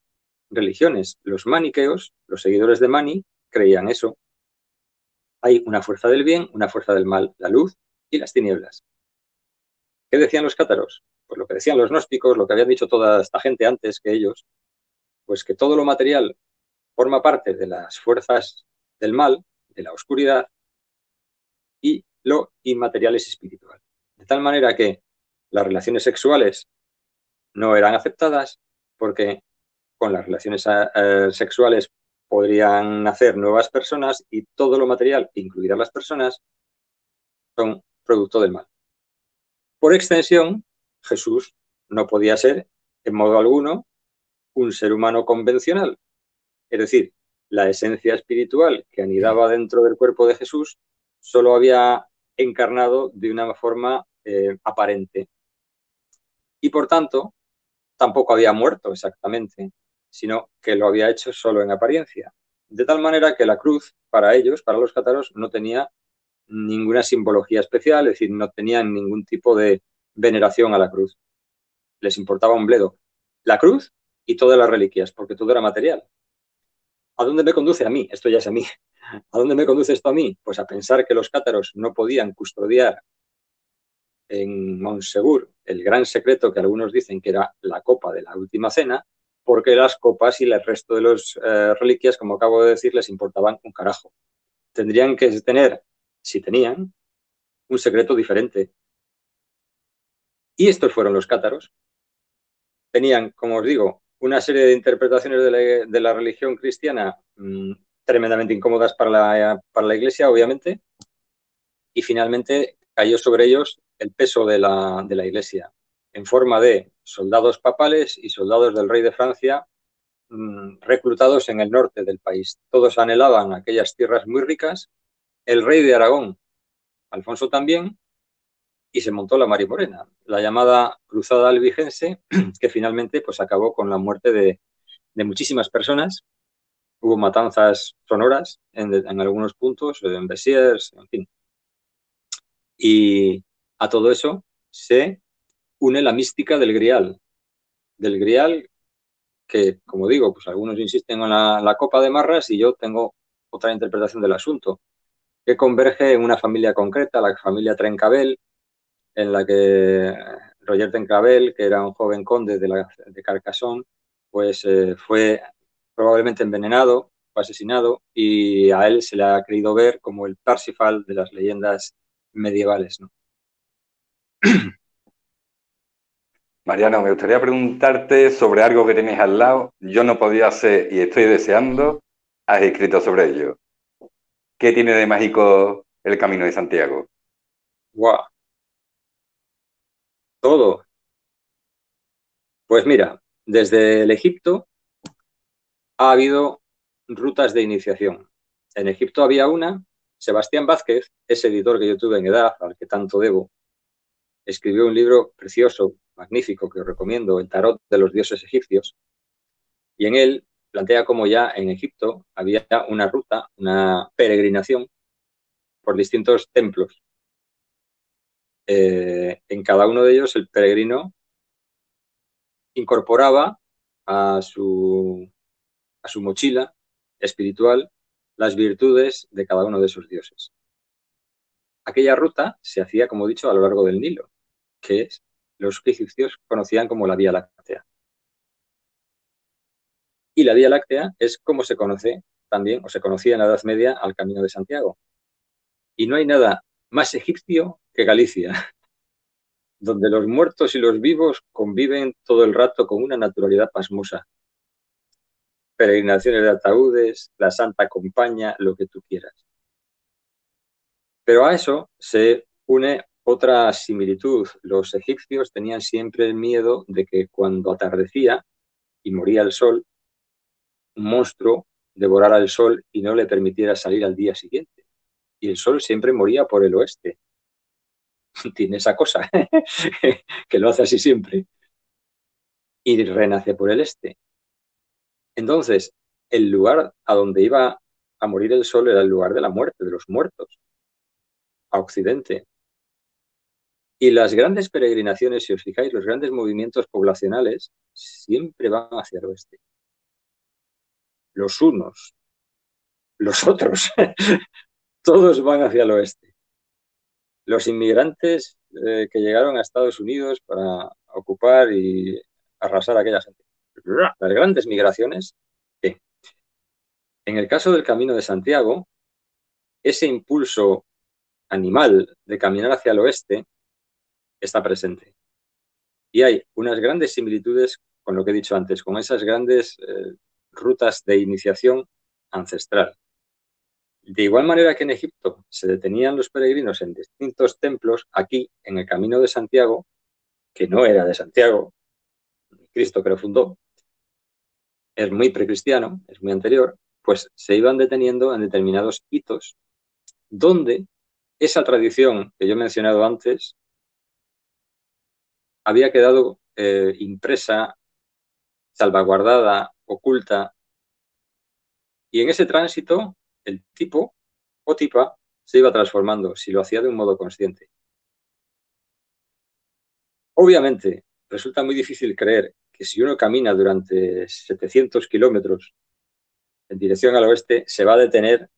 religiones. Los maniqueos, los seguidores de Mani, creían eso. Hay una fuerza del bien, una fuerza del mal, la luz y las tinieblas. ¿Qué decían los cátaros? Pues lo que decían los gnósticos, lo que habían dicho toda esta gente antes que ellos, pues que todo lo material forma parte de las fuerzas del mal, de la oscuridad, y lo inmaterial es espiritual. De tal manera que las relaciones sexuales no eran aceptadas porque con las relaciones sexuales podrían nacer nuevas personas y todo lo material, incluidas las personas, son producto del mal. Por extensión, Jesús no podía ser, en modo alguno, un ser humano convencional. Es decir, la esencia espiritual que anidaba dentro del cuerpo de Jesús solo había encarnado de una forma aparente. Y por tanto, tampoco había muerto exactamente, sino que lo había hecho solo en apariencia. De tal manera que la cruz, para ellos, para los cátaros, no tenía ninguna simbología especial, es decir, no tenían ningún tipo de veneración a la cruz. Les importaba un bledo la cruz y todas las reliquias, porque todo era material. ¿A dónde me conduce a mí? Esto ya es a mí. ¿A dónde me conduce esto a mí? Pues a pensar que los cátaros no podían custodiar en Montsegur el gran secreto que algunos dicen que era la copa de la última cena, porque las copas y el resto de las reliquias, como acabo de decir, les importaban un carajo. Tendrían que tener, si tenían, un secreto diferente. Y estos fueron los cátaros. Tenían, como os digo, una serie de interpretaciones de la religión cristiana tremendamente incómodas para la Iglesia, obviamente, y finalmente cayó sobre ellos el peso de la Iglesia, en forma de soldados papales y soldados del rey de Francia reclutados en el norte del país. Todos anhelaban aquellas tierras muy ricas, el rey de Aragón, Alfonso también, y se montó la Marimorena, la llamada Cruzada Albigense, que finalmente pues acabó con la muerte de muchísimas personas. Hubo matanzas sonoras en algunos puntos, en Besiers, en fin. Y a todo eso se une la mística del Grial que, como digo, pues algunos insisten en la copa de marras y yo tengo otra interpretación del asunto, que converge en una familia concreta, la familia Trencabel, en la que Roger Trencabel, que era un joven conde de Carcassonne, pues fue probablemente envenenado, fue asesinado, y a él se le ha querido ver como el Parsifal de las leyendas medievales, ¿no? Mariano, me gustaría preguntarte sobre algo que tenéis al lado. Yo no podía hacer y estoy deseando. Has escrito sobre ello. ¿Qué tiene de mágico el Camino de Santiago? ¡Guau! Todo. Pues mira, desde el Egipto ha habido rutas de iniciación. En Egipto había una, Sebastián Vázquez, ese editor que yo tuve en edad, al que tanto debo, escribió un libro precioso, magnífico, que os recomiendo, El Tarot de los Dioses Egipcios, y en él plantea cómo ya en Egipto había una ruta, una peregrinación por distintos templos. En cada uno de ellos el peregrino incorporaba a su mochila espiritual las virtudes de cada uno de esos dioses. Aquella ruta se hacía, como he dicho, a lo largo del Nilo, que los egipcios conocían como la Vía Láctea. Y la Vía Láctea es como se conoce también, o se conocía en la Edad Media, al Camino de Santiago. Y no hay nada más egipcio que Galicia, donde los muertos y los vivos conviven todo el rato con una naturalidad pasmosa. Peregrinaciones de ataúdes, la Santa Compaña, lo que tú quieras. Pero a eso se une otra similitud. Los egipcios tenían siempre el miedo de que cuando atardecía y moría el sol, un monstruo devorara el sol y no le permitiera salir al día siguiente. Y el sol siempre moría por el oeste. Tiene esa cosa, que lo hace así siempre. Y renace por el este. Entonces, el lugar a donde iba a morir el sol era el lugar de la muerte, de los muertos, a occidente. Y las grandes peregrinaciones, si os fijáis, los grandes movimientos poblacionales siempre van hacia el oeste. Los unos, los otros, todos van hacia el oeste. Los inmigrantes que llegaron a Estados Unidos para ocupar y arrasar a aquella gente. Las grandes migraciones, ¿qué? En el caso del Camino de Santiago, ese impulso animal de caminar hacia el oeste está presente. Y hay unas grandes similitudes con lo que he dicho antes, con esas grandes rutas de iniciación ancestral. De igual manera que en Egipto se detenían los peregrinos en distintos templos, aquí, en el Camino de Santiago, que no era de Santiago, Cristo que lo fundó, es muy precristiano, es muy anterior, pues se iban deteniendo en determinados hitos donde esa tradición que yo he mencionado antes había quedado impresa, salvaguardada, oculta, y en ese tránsito el tipo o tipa se iba transformando si lo hacía de un modo consciente. Obviamente, resulta muy difícil creer que si uno camina durante 700 kilómetros en dirección al oeste, se va a detener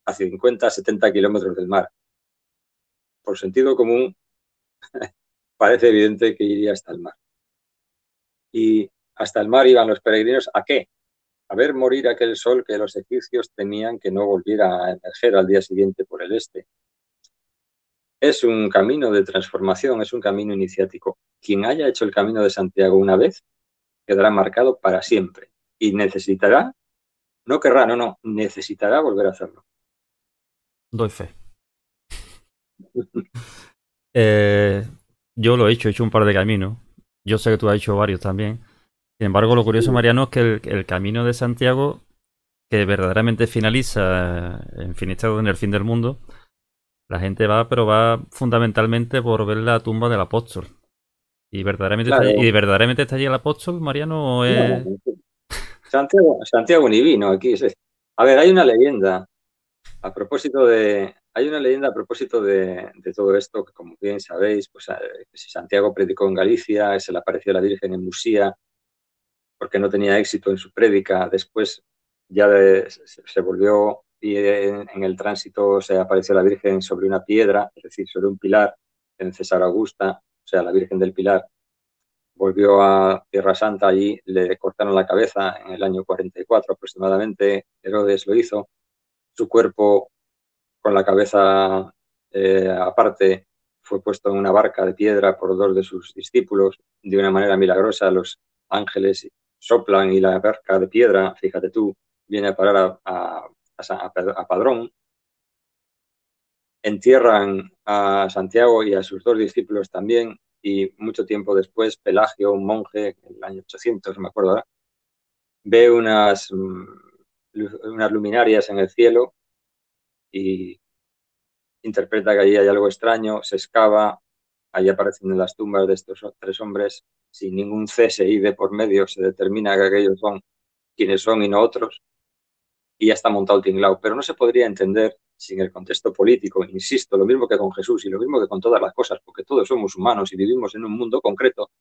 a 50, 70 kilómetros del mar. Por sentido común, parece evidente que iría hasta el mar. Y hasta el mar iban los peregrinos. ¿A qué? A ver morir aquel sol que los egipcios temían que no volviera a emerger al día siguiente por el este. Es un camino de transformación, es un camino iniciático. Quien haya hecho el camino de Santiago una vez, quedará marcado para siempre. Y necesitará, no querrá, no, necesitará volver a hacerlo. Doy fe. Yo lo he hecho un par de caminos. Yo sé que tú has hecho varios también. Sin embargo, lo curioso, Mariano, es que el camino de Santiago, que verdaderamente finaliza en Finisterre, en el fin del mundo, la gente va, pero va fundamentalmente por ver la tumba del apóstol. ¿Y verdaderamente, Claro. verdaderamente está allí el apóstol, Mariano? ¿O es... Santiago ni vino aquí. A ver, hay una leyenda a propósito de todo esto, que como bien sabéis, pues si Santiago predicó en Galicia, se le apareció la Virgen en Musía, porque no tenía éxito en su prédica. Después ya se volvió y en el tránsito se apareció la Virgen sobre una piedra, es decir, sobre un pilar en César Augusta, o sea, la Virgen del Pilar. Volvió a Tierra Santa, allí le cortaron la cabeza en el año 44 aproximadamente, Herodes lo hizo. Su cuerpo con la cabeza aparte fue puesto en una barca de piedra por dos de sus discípulos. De una manera milagrosa los ángeles soplan y la barca de piedra, fíjate tú, viene a parar a Padrón. Entierran a Santiago y a sus dos discípulos también, y mucho tiempo después Pelagio, un monje, en el año 800, no me acuerdo ahora, ve unas luminarias en el cielo y interpreta que allí hay algo extraño, se excava, allí aparecen las tumbas de estos tres hombres, sin ningún CSI de por medio, se determina que aquellos son quienes son y no otros, y ya está montado el tinglao. Pero no se podría entender sin el contexto político, insisto, lo mismo que con Jesús y lo mismo que con todas las cosas, porque todos somos humanos y vivimos en un mundo concreto,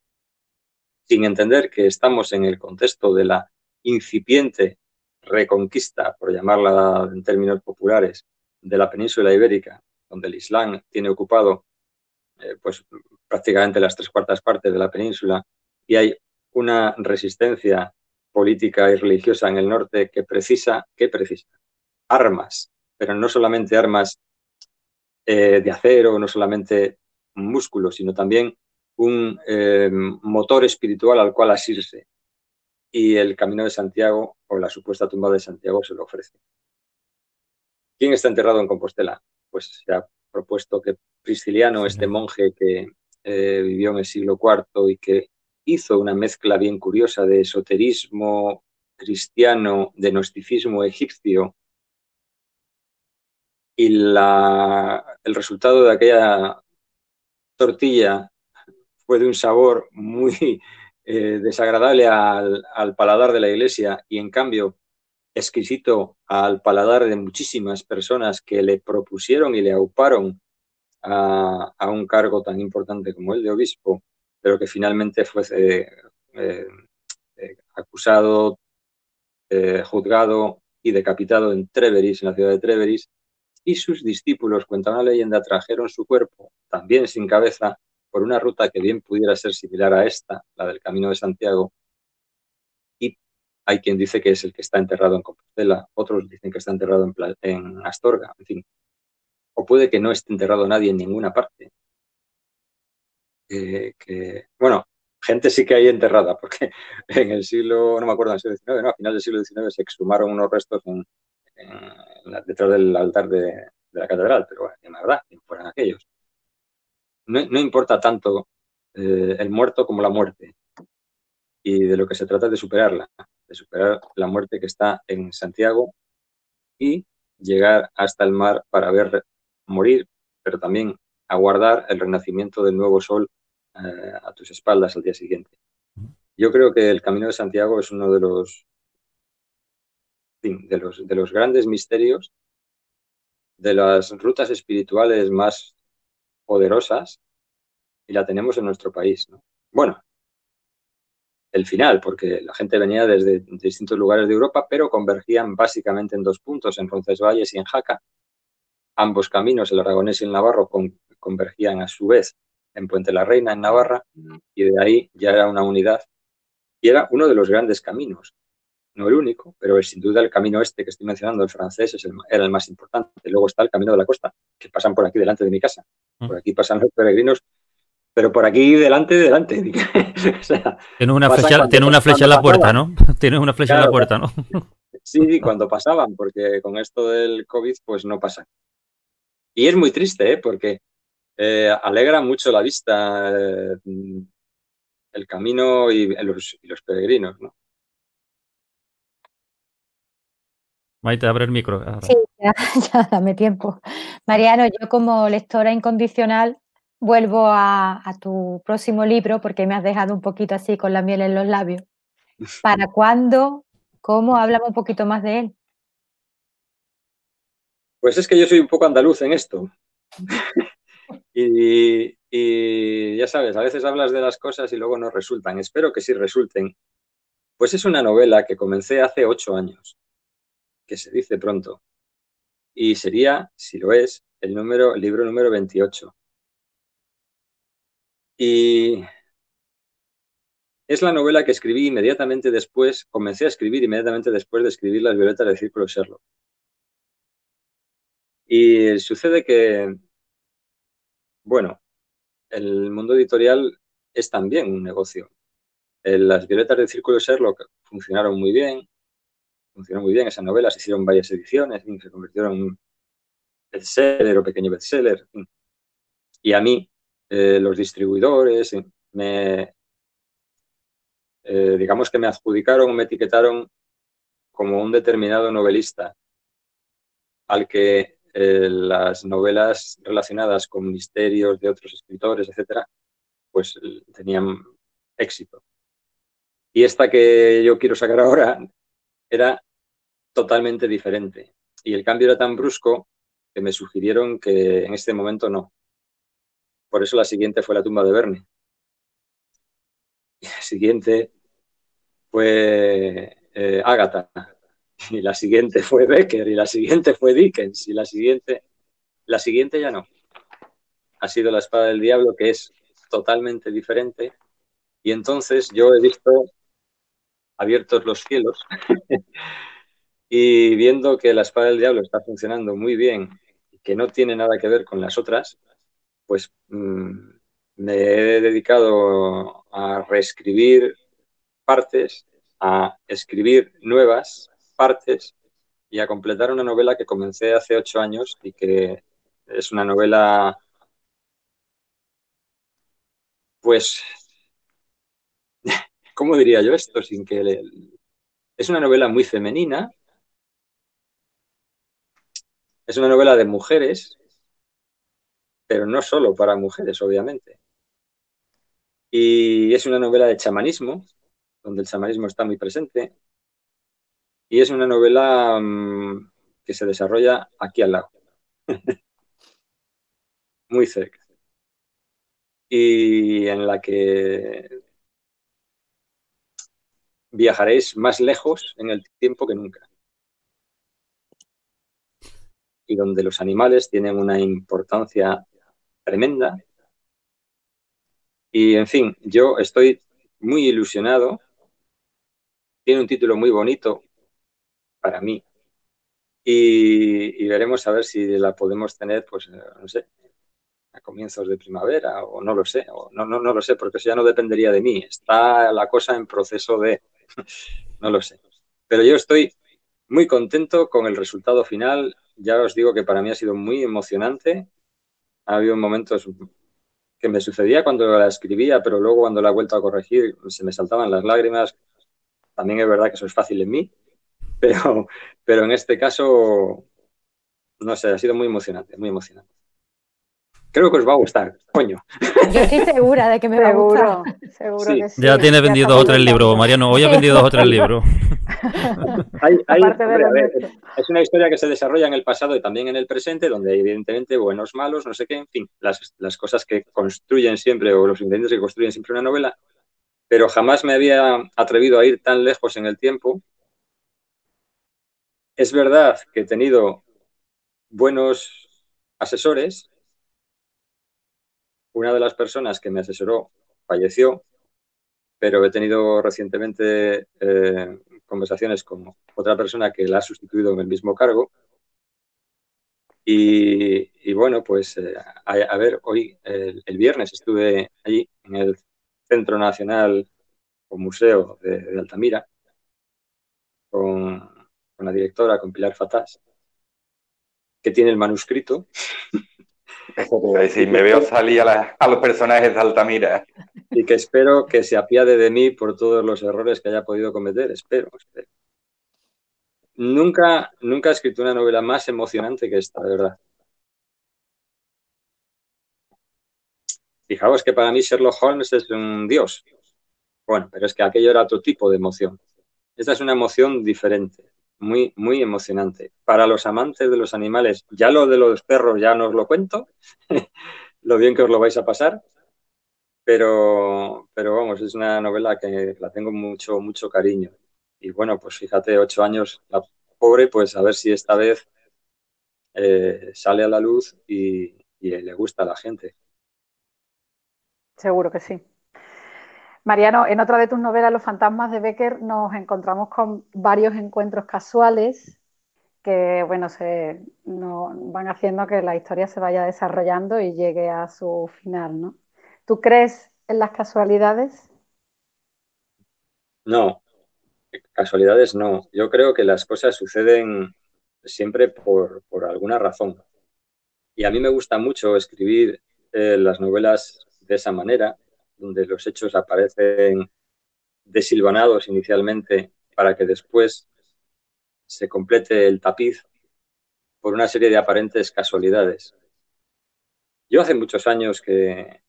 sin entender que estamos en el contexto de la incipiente reconquista, por llamarla en términos populares, de la península ibérica, donde el Islam tiene ocupado pues prácticamente las 3/4 partes de la península, y hay una resistencia política y religiosa en el norte que precisa armas, pero no solamente armas de acero, no solamente músculos, sino también un motor espiritual al cual asirse. Y el Camino de Santiago, o la supuesta tumba de Santiago, se lo ofrece. ¿Quién está enterrado en Compostela? Pues se ha propuesto que Prisciliano, este monje que vivió en el siglo IV y que hizo una mezcla bien curiosa de esoterismo cristiano, de gnosticismo egipcio, y el resultado de aquella tortilla fue de un sabor muy desagradable al paladar de la iglesia, y en cambio exquisito al paladar de muchísimas personas que le propusieron y le auparon a un cargo tan importante como el de obispo, pero que finalmente fue acusado, juzgado y decapitado en Treveris, en la ciudad de Treveris, y sus discípulos, cuenta una leyenda, trajeron su cuerpo, también sin cabeza, por una ruta que bien pudiera ser similar a esta, la del Camino de Santiago, y hay quien dice que es el que está enterrado en Compostela, otros dicen que está enterrado en Astorga, en fin. O puede que no esté enterrado nadie en ninguna parte. Bueno, gente sí que hay enterrada, porque en el siglo, no me acuerdo, en el siglo XIX, no, a final del siglo XIX se exhumaron unos restos detrás del altar de la catedral, pero bueno, en verdad, que fueran aquellos. No importa tanto el muerto como la muerte. Y de lo que se trata es de superarla, de superar la muerte que está en Santiago y llegar hasta el mar para ver morir, pero también aguardar el renacimiento del nuevo sol a tus espaldas al día siguiente. Yo creo que el Camino de Santiago es uno de los grandes misterios, de las rutas espirituales más poderosas, y la tenemos en nuestro país, ¿no? Bueno, el final, porque la gente venía desde distintos lugares de Europa, pero convergían básicamente en dos puntos, en Roncesvalles y en Jaca. Ambos caminos, el aragonés y el navarro, convergían a su vez en Puente la Reina, en Navarra, y de ahí ya era una unidad Y era uno de los grandes caminos, no el único, pero sin duda el camino este que estoy mencionando, el francés, era el más importante. Luego está el camino de la costa, que pasan por aquí delante de mi casa. Por aquí pasan los peregrinos, pero por aquí delante. O sea, tienes una flecha en la puerta, pasaban. ¿no? Tienes una flecha en la puerta, ¿no? Sí, cuando pasaban, porque con esto del COVID, pues no pasan. Y es muy triste, porque alegra mucho la vista el camino y los peregrinos, ¿no? Maite, abre el micro. Ahora. Sí, ya dame tiempo. Mariano, yo como lectora incondicional vuelvo a tu próximo libro porque me has dejado un poquito así con la miel en los labios. ¿Para cuándo? ¿Cómo? Háblame un poquito más de él. Pues es que yo soy un poco andaluz en esto. Y ya sabes, a veces hablas de las cosas y luego no resultan. Espero que sí resulten. Pues es una novela que comencé hace 8 años, que se dice pronto. Y sería, si lo es, el libro número 28. Y es la novela que escribí inmediatamente después, comencé a escribir inmediatamente después de escribir Las violetas del Círculo Sherlock. Y sucede que, bueno, el mundo editorial es también un negocio. Las violetas del Círculo Sherlock funcionó muy bien esas novelas, se hicieron varias ediciones, se convirtieron en bestseller o pequeño bestseller. Y a mí, los distribuidores, digamos que me adjudicaron o me etiquetaron como un determinado novelista al que las novelas relacionadas con misterios de otros escritores, etcétera, pues tenían éxito. Y esta que yo quiero sacar ahora era totalmente diferente. Y el cambio era tan brusco que me sugirieron que en este momento no. Por eso la siguiente fue La tumba de Verne. Y la siguiente fue Agatha. Y la siguiente fue Becker. Y la siguiente fue Dickens. Y la siguiente ya no. Ha sido La espada del diablo, que es totalmente diferente. Y entonces yo he visto abiertos los cielos y viendo que La espada del diablo está funcionando muy bien y que no tiene nada que ver con las otras, pues me he dedicado a reescribir partes, a escribir nuevas partes y a completar una novela que comencé hace 8 años y que es una novela, pues, ¿cómo diría yo esto? Es una novela muy femenina, es una novela de mujeres, pero no solo para mujeres, obviamente. Y es una novela de chamanismo, donde el chamanismo está muy presente. Y es una novela que se desarrolla aquí al lado, muy cerca. Y en la que viajaréis más lejos en el tiempo que nunca. Y donde los animales tienen una importancia tremenda. Y, en fin, yo estoy muy ilusionado. Tiene un título muy bonito para mí. Y veremos a ver si la podemos tener, pues, no sé, a comienzos de primavera, o no lo sé, o no lo sé, porque eso ya no dependería de mí. Está la cosa en proceso de... no lo sé. Pero yo estoy muy contento con el resultado final. Ya os digo que para mí ha sido muy emocionante. Ha habido momentos que me sucedía cuando la escribía, pero luego cuando la he vuelto a corregir se me saltaban las lágrimas. También es verdad que eso es fácil en mí, pero en este caso, no sé, ha sido muy emocionante, muy emocionante. Creo que os va a gustar, coño. Yo estoy segura de que me va a gustar. Seguro Sí. que sí. Ya tienes vendido 2 o 3 libros, Mariano. Hoy has vendido 2 o 3 libros. Es una historia que se desarrolla en el pasado y también en el presente, donde hay evidentemente buenos, malos, no sé qué, en fin, las cosas que construyen siempre, o los ingredientes que construyen siempre una novela, pero jamás me había atrevido a ir tan lejos en el tiempo. Es verdad que he tenido buenos asesores. Una de las personas que me asesoró falleció, pero he tenido recientemente conversaciones con otra persona que la ha sustituido en el mismo cargo. Y bueno, pues a ver, hoy, el viernes estuve allí en el Centro Nacional o Museo de Altamira con la directora, con Pilar Fatás, que tiene el manuscrito. Eso te iba a decir, me veo salir a los personajes de Altamira. Y que espero que se apiade de mí por todos los errores que haya podido cometer. Espero. Nunca he escrito una novela más emocionante que esta, de verdad. Fijaos que para mí Sherlock Holmes es un dios. Bueno, pero es que aquello era otro tipo de emoción. Esta es una emoción diferente, muy, muy emocionante. Para los amantes de los animales, ya lo de los perros ya no os lo cuento, lo bien que os lo vais a pasar, pero vamos, es una novela que la tengo mucho, mucho cariño. Y bueno, pues fíjate, 8 años, la pobre, pues a ver si esta vez sale a la luz y le gusta a la gente. Seguro que sí. Mariano, en otra de tus novelas, Los fantasmas de Becker, nos encontramos con varios encuentros casuales que, bueno, van haciendo que la historia se vaya desarrollando y llegue a su final, ¿no? ¿Tú crees en las casualidades? No, casualidades no. Yo creo que las cosas suceden siempre por alguna razón. Y a mí me gusta mucho escribir las novelas de esa manera, donde los hechos aparecen desilvanados inicialmente para que después se complete el tapiz por una serie de aparentes casualidades. Yo hace muchos años que,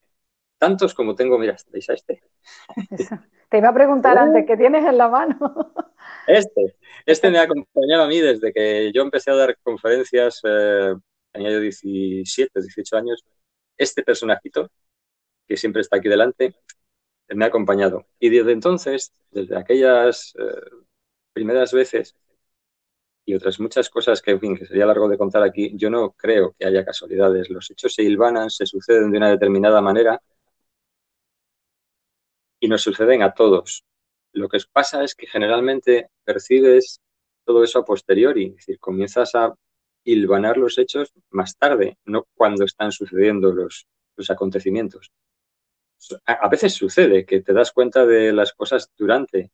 tantos como tengo, mira, ¿veis a este? Eso. Te iba a preguntar antes, ¿qué tienes en la mano? Este me ha acompañado a mí desde que yo empecé a dar conferencias, tenía yo 17, 18 años. Este personajito, que siempre está aquí delante, me ha acompañado. Y desde entonces, desde aquellas primeras veces y otras muchas cosas que, en fin, que sería largo de contar aquí, yo no creo que haya casualidades. Los hechos se hilvanan, se suceden de una determinada manera y nos suceden a todos. Lo que pasa es que generalmente percibes todo eso a posteriori, es decir, comienzas a hilvanar los hechos más tarde, no cuando están sucediendo los acontecimientos. A veces sucede que te das cuenta de las cosas durante,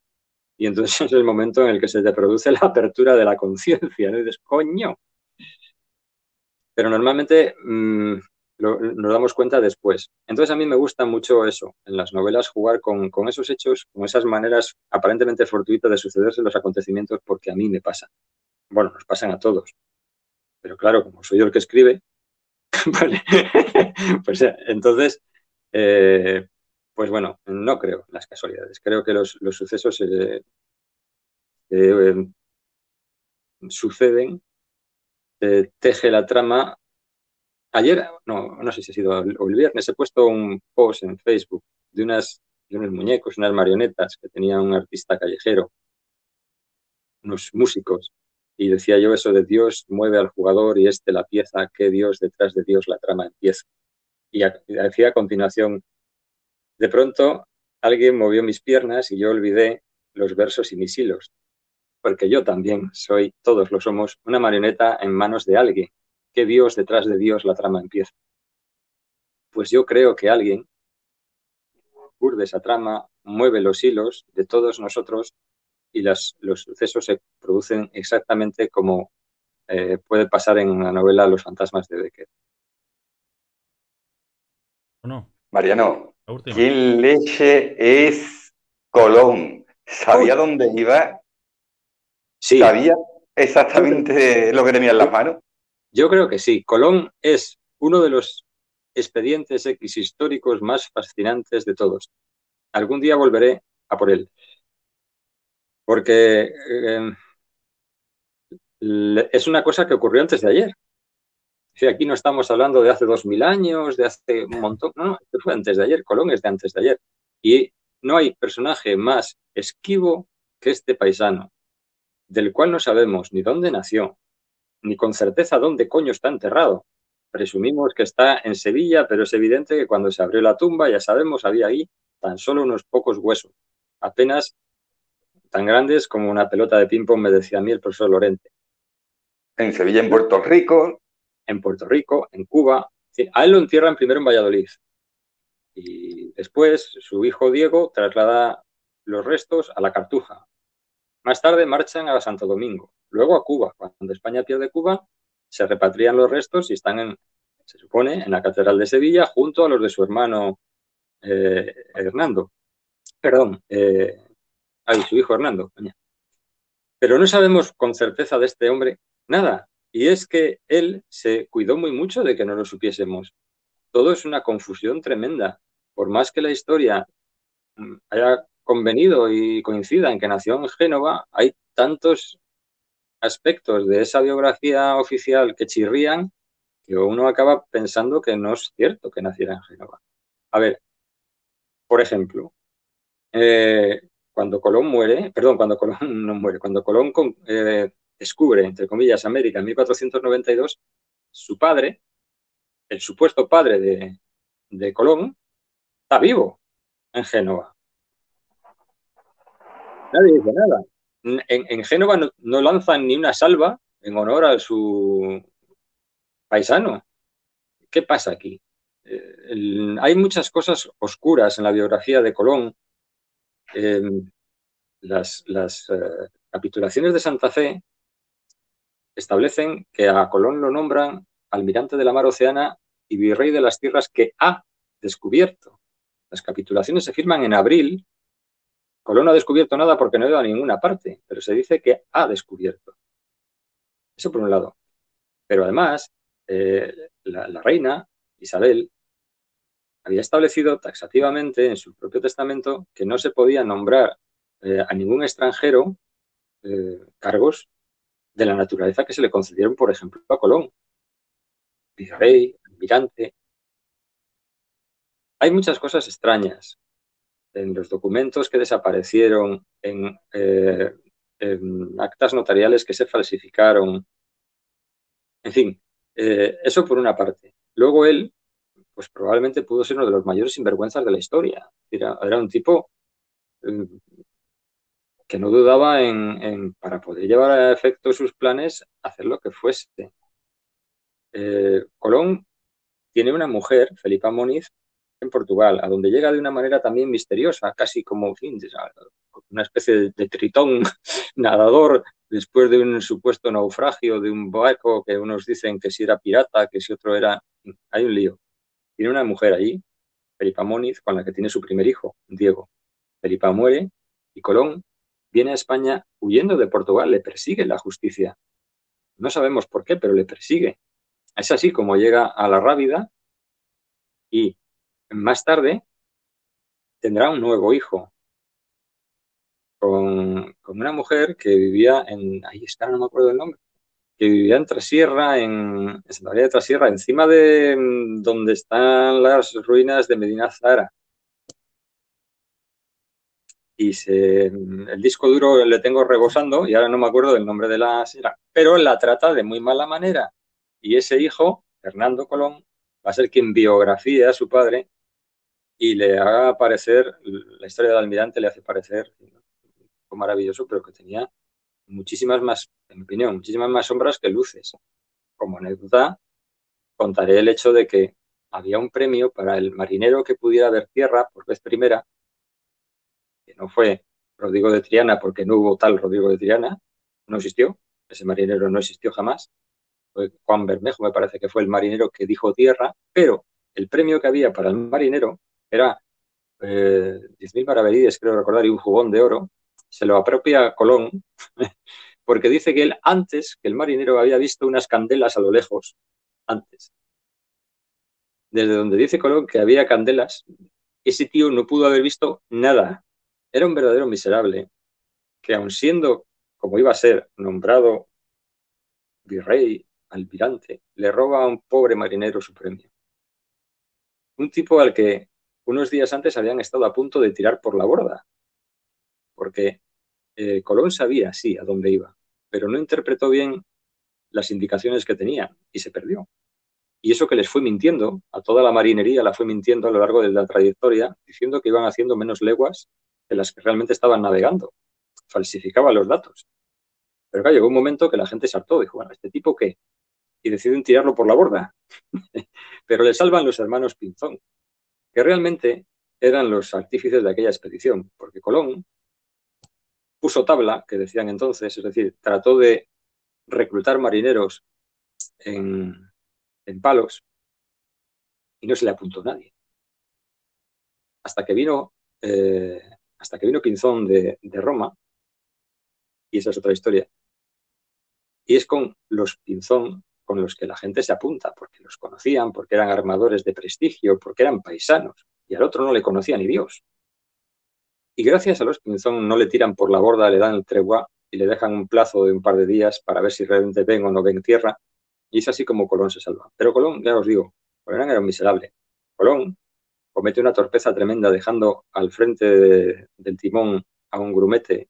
y entonces es el momento en el que se te produce la apertura de la conciencia, ¿no? Y dices, ¡coño! Pero normalmente nos damos cuenta después. Entonces a mí me gusta mucho eso, en las novelas jugar con esos hechos, con esas maneras aparentemente fortuitas de sucederse los acontecimientos, porque a mí me pasa. Bueno, nos pasan a todos. Pero claro, como soy yo el que escribe, vale, pues entonces, pues bueno, no creo en las casualidades. Creo que los sucesos suceden, teje la trama. Ayer, no sé si ha sido o el viernes, he puesto un post en Facebook de unos muñecos, unas marionetas que tenía un artista callejero, unos músicos, y decía yo eso de Dios mueve al jugador y la pieza, que Dios detrás de Dios la trama empieza. Y decía a continuación, de pronto alguien movió mis piernas y yo olvidé los versos y mis hilos, porque yo también soy, todos lo somos, una marioneta en manos de alguien, que Dios detrás de Dios la trama empieza. Pues yo creo que alguien urde esa trama, mueve los hilos de todos nosotros y los sucesos se producen exactamente como puede pasar en la novela Los fantasmas de Becker. No. Mariano, ¿quién leche es Colón? ¿Sabía dónde iba? Sí. ¿Sabía exactamente lo que tenía en las manos? Yo creo que sí. Colón es uno de los expedientes X históricos más fascinantes de todos. Algún día volveré a por él. Porque es una cosa que ocurrió antes de ayer. Si aquí no estamos hablando de hace 2000 años, de hace un montón. No, esto fue antes de ayer. Colón es de antes de ayer. Y no hay personaje más esquivo que este paisano, del cual no sabemos ni dónde nació, ni con certeza dónde coño está enterrado. Presumimos que está en Sevilla, pero es evidente que cuando se abrió la tumba, ya sabemos, había ahí tan solo unos pocos huesos. apenas tan grandes como una pelota de ping-pong, me decía a mí el profesor Lorente. En Sevilla, en Puerto Rico. En Puerto Rico, en Cuba. Sí, a él lo entierran primero en Valladolid. Y después su hijo Diego traslada los restos a la Cartuja. Más tarde marchan a Santo Domingo, luego a Cuba. Cuando España pierde Cuba, se repatrian los restos y están, se supone, en la Catedral de Sevilla junto a los de su hermano Hernando. Perdón, su hijo Hernando. Pero no sabemos con certeza de este hombre nada. Y es que él se cuidó muy mucho de que no lo supiésemos. Todo es una confusión tremenda. Por más que la historia haya convenido y coincida en que nació en Génova, hay tantos aspectos de esa biografía oficial que chirrían que uno acaba pensando que no es cierto que naciera en Génova. A ver, por ejemplo, cuando Colón muere, perdón, cuando Colón no muere, cuando Colón descubre, entre comillas, América en 1492, su padre, el supuesto padre de Colón, está vivo en Génova. Nadie dice nada. En Génova no lanzan ni una salva en honor a su paisano. ¿Qué pasa aquí? Hay muchas cosas oscuras en la biografía de Colón. Las capitulaciones de Santa Fe establecen que a Colón lo nombran almirante de la mar Oceana y virrey de las tierras que ha descubierto. Las capitulaciones se firman en abril. Colón no ha descubierto nada porque no ha ido a ninguna parte, pero se dice que ha descubierto. Eso por un lado. Pero además, la reina Isabel había establecido taxativamente en su propio testamento que no se podía nombrar a ningún extranjero cargos de la naturaleza que se le concedieron, por ejemplo, a Colón. Virrey, almirante. Hay muchas cosas extrañas en los documentos que desaparecieron, en actas notariales que se falsificaron. En fin, eso por una parte. Luego él, pues probablemente pudo ser uno de los mayores sinvergüenzas de la historia. Era un tipo que no dudaba para poder llevar a efecto sus planes, hacer lo que fuese. Colón tiene una mujer, Felipa Moniz, en Portugal, a donde llega de una manera también misteriosa, casi como una especie de tritón nadador después de un supuesto naufragio de un barco que unos dicen que si era pirata, que si otro era... Hay un lío. Tiene una mujer allí, Felipa Moniz, con la que tiene su primer hijo, Diego. Felipa muere y Colón viene a España huyendo de Portugal, le persigue la justicia. No sabemos por qué, pero le persigue. Es así como llega a la Rábida y más tarde tendrá un nuevo hijo con una mujer que vivía ahí está, no me acuerdo el nombre, que vivía en Trasierra, en Santa María de Trasierra, encima de donde están las ruinas de Medina Zahara. Y el disco duro le tengo rebosando y ahora no me acuerdo del nombre de la señora, pero la trata de muy mala manera. Y ese hijo, Fernando Colón, va a ser quien biografía a su padre y le haga aparecer, la historia del almirante le hace parecer maravilloso, pero que tenía muchísimas más, en mi opinión, muchísimas más sombras que luces. Como anécdota, contaré el hecho de que había un premio para el marinero que pudiera ver tierra por vez primera, que no fue Rodrigo de Triana, porque no hubo tal Rodrigo de Triana, no existió, ese marinero no existió jamás. Fue Juan Bermejo, me parece que fue el marinero que dijo tierra, pero el premio que había para el marinero era 10.000 maravedíes, creo recordar, y un jubón de oro. Se lo apropia Colón, porque dice que él antes, que el marinero había visto unas candelas a lo lejos, antes. Desde donde dice Colón que había candelas, ese tío no pudo haber visto nada. Era un verdadero miserable, que aun siendo, como iba a ser, nombrado virrey, almirante, le roba a un pobre marinero su premio. Un tipo al que unos días antes habían estado a punto de tirar por la borda, porque Colón sabía, sí, a dónde iba, pero no interpretó bien las indicaciones que tenía y se perdió. Y eso que les fue mintiendo, a toda la marinería la fue mintiendo a lo largo de la trayectoria, diciendo que iban haciendo menos leguas que las que realmente estaban navegando. Falsificaban los datos. Pero claro, llegó un momento que la gente se hartó, dijo, bueno, ¿este tipo qué? Y deciden tirarlo por la borda. Pero le salvan los hermanos Pinzón, que realmente eran los artífices de aquella expedición, porque Colón puso tabla, que decían entonces, es decir, trató de reclutar marineros en Palos y no se le apuntó a nadie. Hasta que vino Pinzón de Roma, y esa es otra historia, y es con los Pinzón con los que la gente se apunta, porque los conocían, porque eran armadores de prestigio, porque eran paisanos, y al otro no le conocía ni Dios. Y gracias a los Pinzón no le tiran por la borda, le dan el tregua y le dejan un plazo de un par de días para ver si realmente ven o no ven tierra, y es así como Colón se salva. Pero Colón, ya os digo, Colón era un miserable. Colón comete una torpeza tremenda dejando al frente del timón a un grumete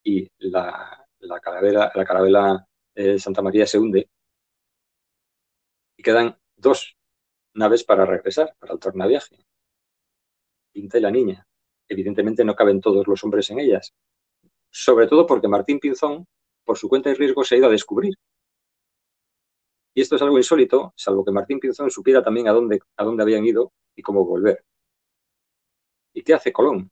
y la carabela Santa María se hunde y quedan 2 naves para regresar, para el tornaviaje. Pinta y la niña. Evidentemente no caben todos los hombres en ellas, sobre todo porque Martín Pinzón, por su cuenta y riesgo, se ha ido a descubrir. Y esto es algo insólito, salvo que Martín Pinzón supiera también a dónde habían ido y cómo volver. ¿Y qué hace Colón?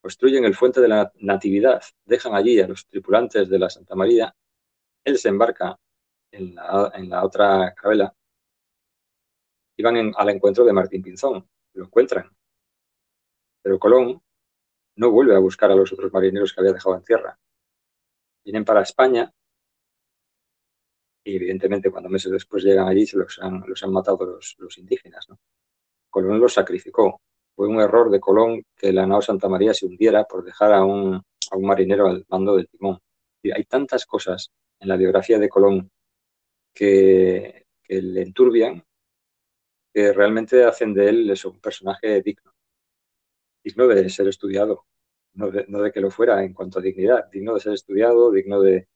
Construyen el Fuente de la Natividad, dejan allí a los tripulantes de la Santa María, él se embarca en la otra carabela y van al encuentro de Martín Pinzón. Lo encuentran. Pero Colón no vuelve a buscar a los otros marineros que había dejado en tierra. Vienen para España y evidentemente cuando meses después llegan allí se los han matado los indígenas, ¿no? Colón los sacrificó. Fue un error de Colón que la nao Santa María se hundiera por dejar a un marinero al mando del timón. Y hay tantas cosas en la biografía de Colón que le enturbian, que realmente hacen de él un personaje digno de ser estudiado, no de que lo fuera en cuanto a dignidad, digno de ser estudiado, digno de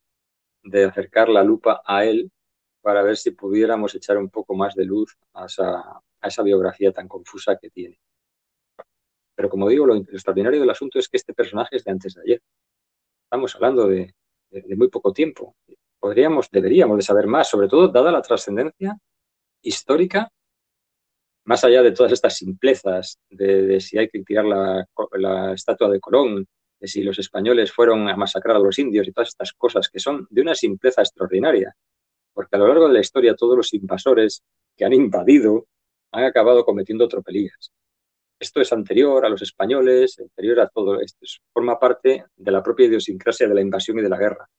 acercar la lupa a él para ver si pudiéramos echar un poco más de luz a esa biografía tan confusa que tiene. Pero como digo, lo extraordinario del asunto es que este personaje es de antes de ayer. Estamos hablando de muy poco tiempo. Deberíamos de saber más, sobre todo dada la trascendencia histórica, más allá de todas estas simplezas de si hay que tirar la estatua de Colón, de si los españoles fueron a masacrar a los indios y todas estas cosas que son de una simpleza extraordinaria. Porque a lo largo de la historia todos los invasores que han invadido han acabado cometiendo tropelías. Esto es anterior a los españoles, anterior a todo esto. Forma parte de la propia idiosincrasia de la invasión y de la guerra.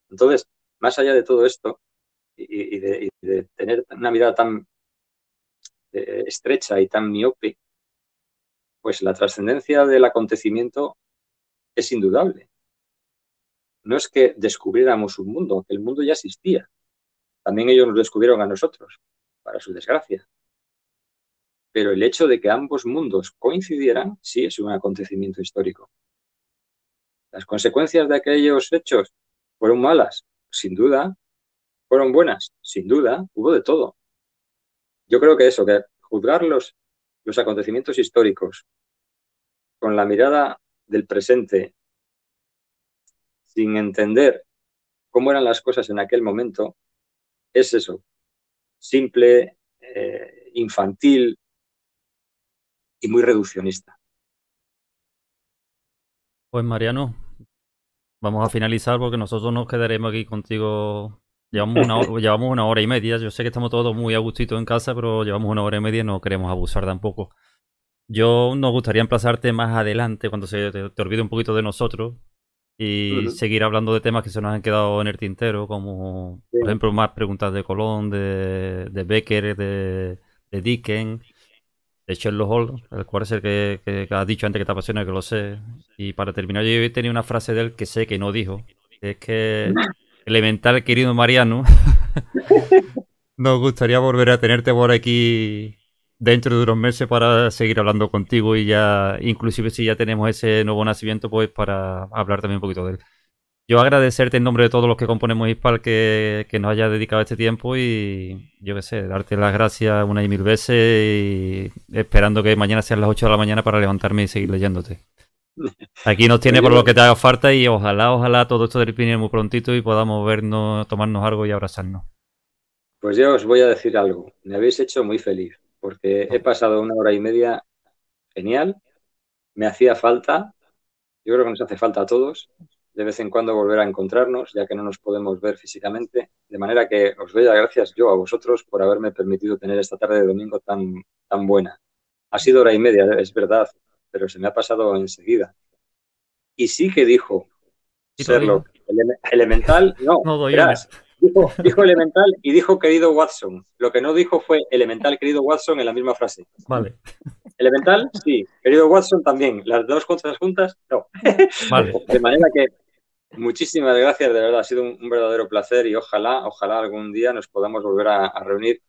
Entonces, más allá de todo esto y de tener una mirada tan estrecha y tan miope, pues la trascendencia del acontecimiento es indudable. No es que descubriéramos un mundo, el mundo ya existía. También ellos nos descubrieron a nosotros, para su desgracia. Pero el hecho de que ambos mundos coincidieran, sí es un acontecimiento histórico. ¿Las consecuencias de aquellos hechos fueron malas? Sin duda. ¿Fueron buenas? Sin duda. Hubo de todo. Yo creo que que juzgar los acontecimientos históricos con la mirada del presente, sin entender cómo eran las cosas en aquel momento, es eso, simple, infantil y muy reduccionista. Pues Mariano, vamos a finalizar porque nosotros nos quedaremos aquí contigo. Llevamos 1 hora y media. Yo sé que estamos todos muy a gustito en casa, pero llevamos 1 hora y media y no queremos abusar tampoco. Nos gustaría emplazarte más adelante cuando se te olvide un poquito de nosotros y seguir hablando de temas que se nos han quedado en el tintero, como por ejemplo más preguntas de Colón, de Becker, de Dickens, de Sherlock Holmes, el cual es el que has dicho antes que te apasiona, que lo sé. Y para terminar, yo tenía una frase de él que sé que no dijo, que es que elemental, querido Mariano, nos gustaría volver a tenerte por aquí dentro de unos meses para seguir hablando contigo y ya, inclusive si ya tenemos ese nuevo nacimiento, pues para hablar también un poquito de él. Yo agradecerte en nombre de todos los que componemos Hispal que nos hayas dedicado este tiempo y yo qué sé, darte las gracias una y mil veces y esperando que mañana sean las 8 de la mañana para levantarme y seguir leyéndote. Aquí nos tiene por lo que te haga falta y ojalá todo esto termine muy prontito y podamos vernos, tomarnos algo y abrazarnos. Pues yo os voy a decir algo. Me habéis hecho muy feliz porque he pasado 1 hora y media genial. Me hacía falta. Yo creo que nos hace falta a todos de vez en cuando volver a encontrarnos, ya que no nos podemos ver físicamente. De manera que os doy las gracias yo a vosotros por haberme permitido tener esta tarde de domingo tan buena. Ha sido 1 hora y media, es verdad, pero se me ha pasado enseguida. Y sí que dijo ¿Y lo dijo? Sherlock, elemental, no, No doy verás, dijo elemental y dijo querido Watson. Lo que no dijo fue elemental, querido Watson en la misma frase. Vale, Elemental, sí. Querido Watson, también. Las dos cosas juntas, no. vale. De manera que muchísimas gracias, de verdad. Ha sido un verdadero placer y ojalá algún día nos podamos volver a reunir.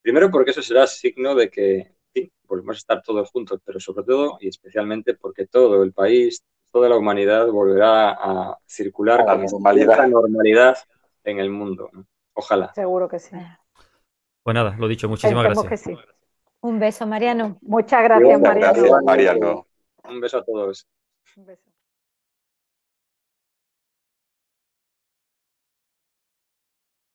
Primero porque eso será signo de que sí, volvemos a estar todos juntos, pero sobre todo y especialmente porque todo el país, toda la humanidad volverá a circular A la con normalidad. cierta normalidad en el mundo, ¿no? Ojalá. Seguro que sí. Pues nada, lo dicho, muchísimas Pensemos gracias. que sí. Un beso, Mariano. Muchas gracias, Muchas Mariano. gracias, Mariano. Un beso a todos. Un beso.